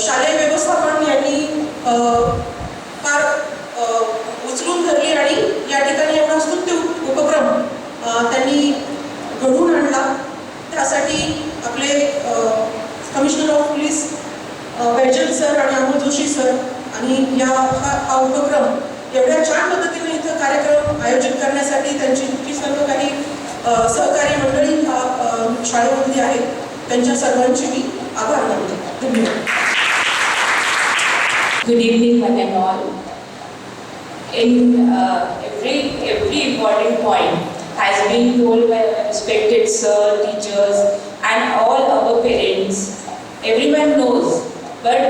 शालेय व्यवस्थापन यांनी फार उचलून धरली आणि या ठिकाणी एवढा स्तुत्य उपक्रम त्यांनी घडवून आणला. त्यासाठी आपले commissioner of police Baijal sir आणि अमोल जोशी सर आणि हा उपक्रम एवढ्या छान पद्धतीने इथं कार्यक्रम आयोजित करण्यासाठी त्यांची सर्व काही सहकारी मंडळी ह्या शाळेमध्ये आहेत, त्यांच्या सर्वांचे मी आभार मानते. धन्यवाद. Good evening, one and all. In every important point has been told by respected sir, teachers, and all our parents. Everyone knows, but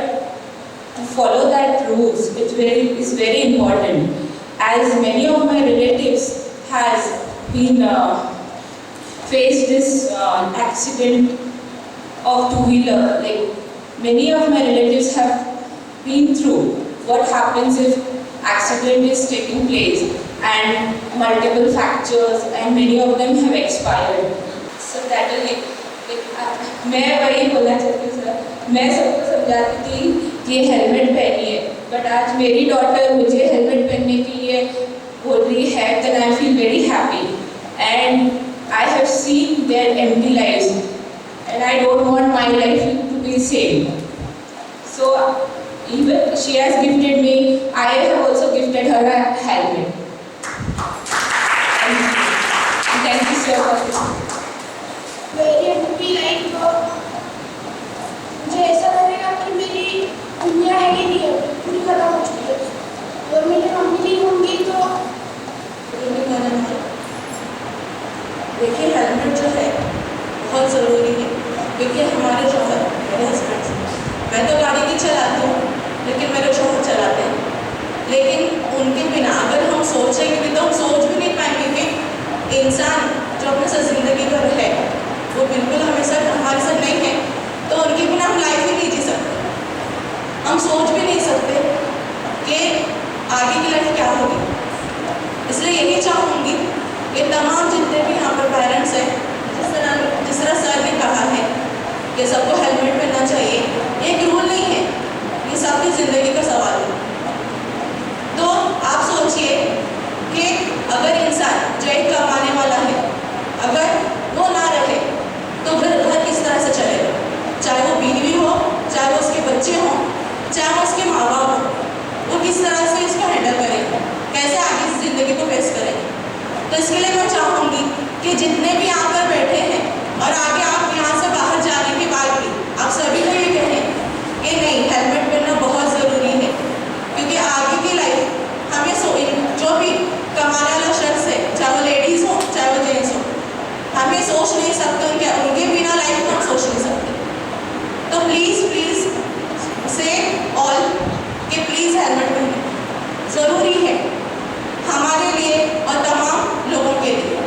to follow that rules is very important. As many of my relatives has been faced this accident of two-wheeler, like many of my relatives have been through what happens if accident is taking place and multiple fractures and many of them have expired. So that is like मैं वही बोलना चाहती हूँ sir, मैं सबको समझाती थी कि ये हेलमेट पहनिए, बट आज मेरी डॉटर मुझे हेलमेट पहनने के लिए बोल रही है, then I feel very happy and I have seen their empty lives and I don't want my life to be same. So even she has gifted me, I have also gifted her a helmet. Thank you so much. Where it would be like खत्म हो चुकी है। अगर मेरी mummy नहीं होंगी तो देखिए, helmet जो है बहुत ज़रूरी है, क्योंकि हमारे शौहर, मेरे हस्बैंड, मैं तो गाड़ी नहीं चलाती हूँ लेकिन मेरे शौहर चलाते हैं। लेकिन उनके बिना अगर हम सोचेंगे भी तो हम सोच भी नहीं पाएंगे कि इंसान जो अपने साथ ज़िंदगी पर है वो बिल्कुल हमेशा हमारे साथ नहीं है, तो उनके बिना हम लाइफ ही नहीं जी सकते। हम सोच भी नहीं सकते कि आगे की लाइफ क्या होगी। इसलिए यही चाहूँगी कि तमाम जितने भी यहाँ पर पेरेंट्स हैं, जिस तरह सर ने कहा है कि सबको हेलमेट पहनना चाहिए, ये एक रूल नहीं है, ये सबकी ज़िंदगी का सवाल है। तो आप सोचिए कि अगर इंसान जो एक कमाने वाला है, अगर वो ना रहे तो घर किस तरह से चलेगा? चाहे वो बीवी हो, चाहे वो उसके बच्चे हों, चाहे वो उसके माँ बाप हों, वो किस तरह से इसको हैंडल करेंगे, कैसे आगे इस ज़िंदगी को फेस करेंगे? तो इसके लिए मैं चाहूँगी कि जितने भी यहाँ पर बैठे हैं और आगे आप यहाँ से बाहर जाने के बाद भी आप सभी को ये कहें कि नहीं, हेलमेट पहनना बहुत ज़रूरी है, क्योंकि आगे की लाइफ हमें जो भी कमाने वाला शख्स है, चाहे वो लेडीज़ हो चाहे वो जेंट्स हो, हमें सोच नहीं सकते उनके बिना लाइफ को हम सोच नहीं सकते। तो प्लीज़ से ऑल कि प्लीज़ हेलमेट पहनें, ज़रूरी है हमारे लिए और तमाम लोगों के लिए।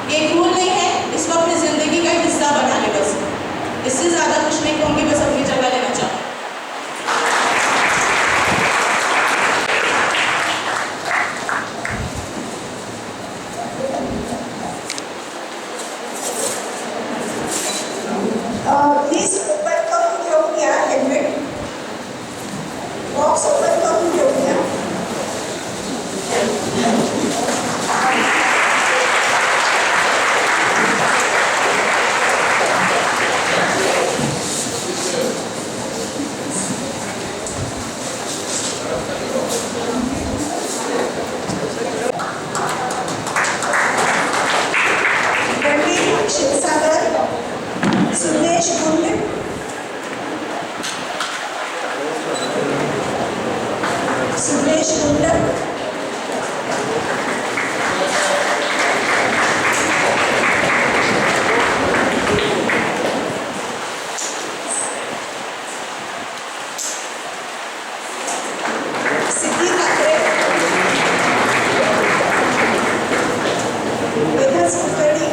ये एक रूल नहीं है, इसको अपनी ज़िंदगी का हिस्सा बना ले बस। इससे ज़्यादा कुछ नहीं कहूँगी, बस अपनी जगह लेना चाहूँ। प्लीज ओपन करून घेऊन घ्या हेल्मेट, बॉक्स ओपन करून घेऊन घ्या. पंडित क्षीरसागर सुरेश गुंडे, सुरेश गुंडे, सिद्धी ठाकरे, वेदास कुलकर्णी,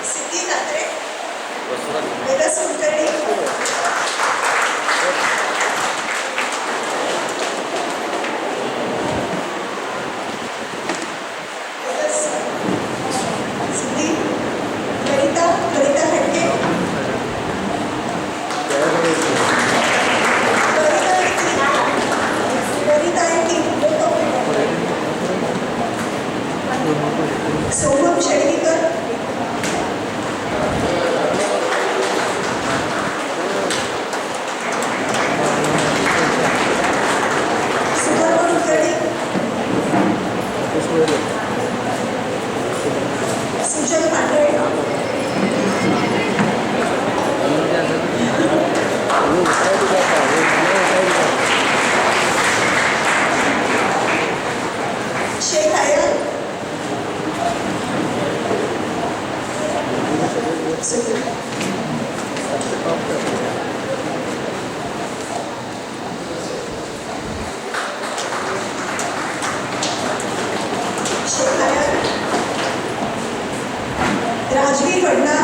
सिद्धी ठाकरे, वेदास कुलकर्णी, वेदास सिद्धी, ललिता हटके, ललिता एंटी, सोहम शेडीकर, सुधर्मा कुलकर्णी, सुजल पांढरे, शेख आयन, शेख आयन, राजवीर वडना,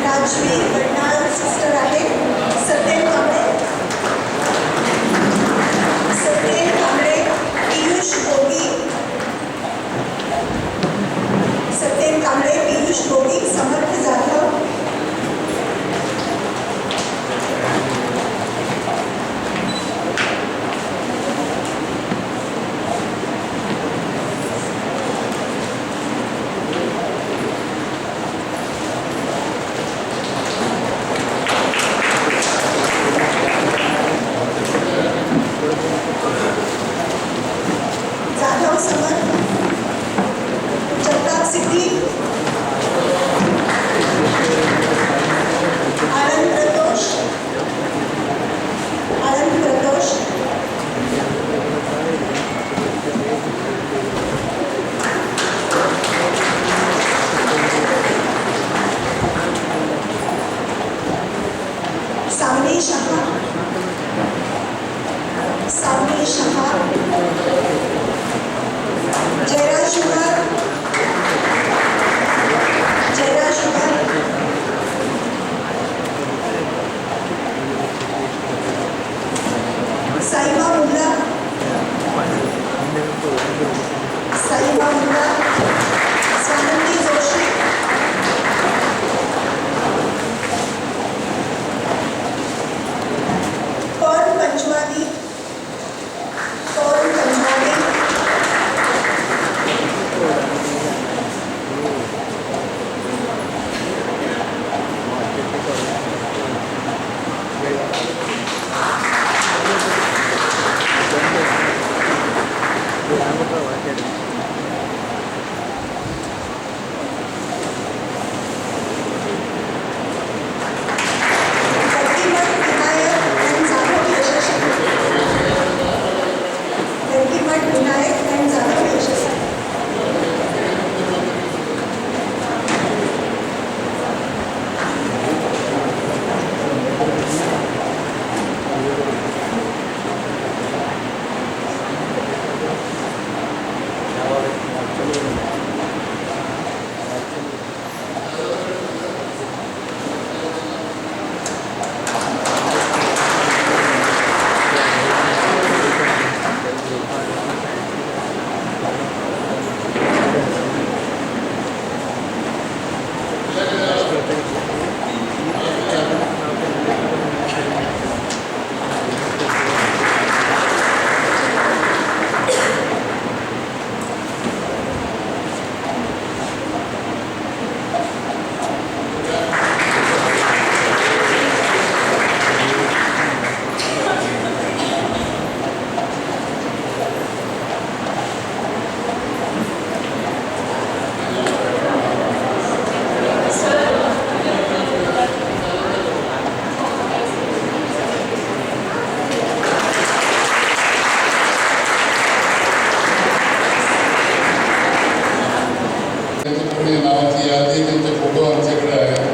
राजवीर वडना सिस्टर आहे, सत्येन कांबळे, पियुष गोगी, सत्येन कांबळे, पियुष गोगी, समर्थ जाधव, नावाची यादी त्यांचे फोटो आमच्याकडे आहेत.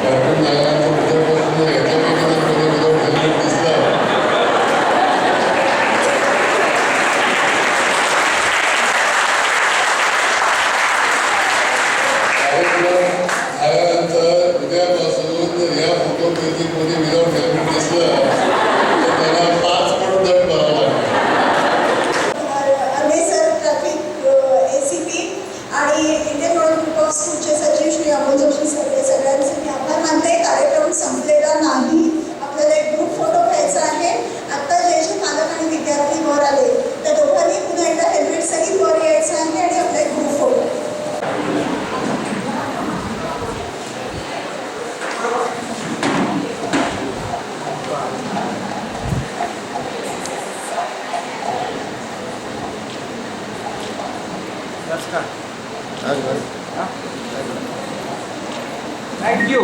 कार्यक्रम झाल्यानंतर उद्यापासून याच्यापैकी जर कोणी विदाऊट हेल्मेट दिसलं झाल्यानंतर उद्यापासून या फोटोपैकी कोणी विदाऊट हेल्मेट दिसलं तर त्याला 5 पट दंड भरावा लागेल. आर्मे सर ट्रॅफिक ACP आणि इंडियन रोड ग्रुप ऑफ स्कूलचे सचिव श्री अमोल जोशी सर या सगळ्यांचे मी आभार मानते. कार्यक्रम संपलेला नाही, आपल्याला एक ग्रुप फोटो घ्यायचा आहे. आत्ता जे जे पालक आणि विद्यार्थी वर आले त्या दोघांनी पुन्हा एकदा हेल्मेट सहित वर यायचं आहे आणि आपला एक ग्रुप फोटो. थँक्यू.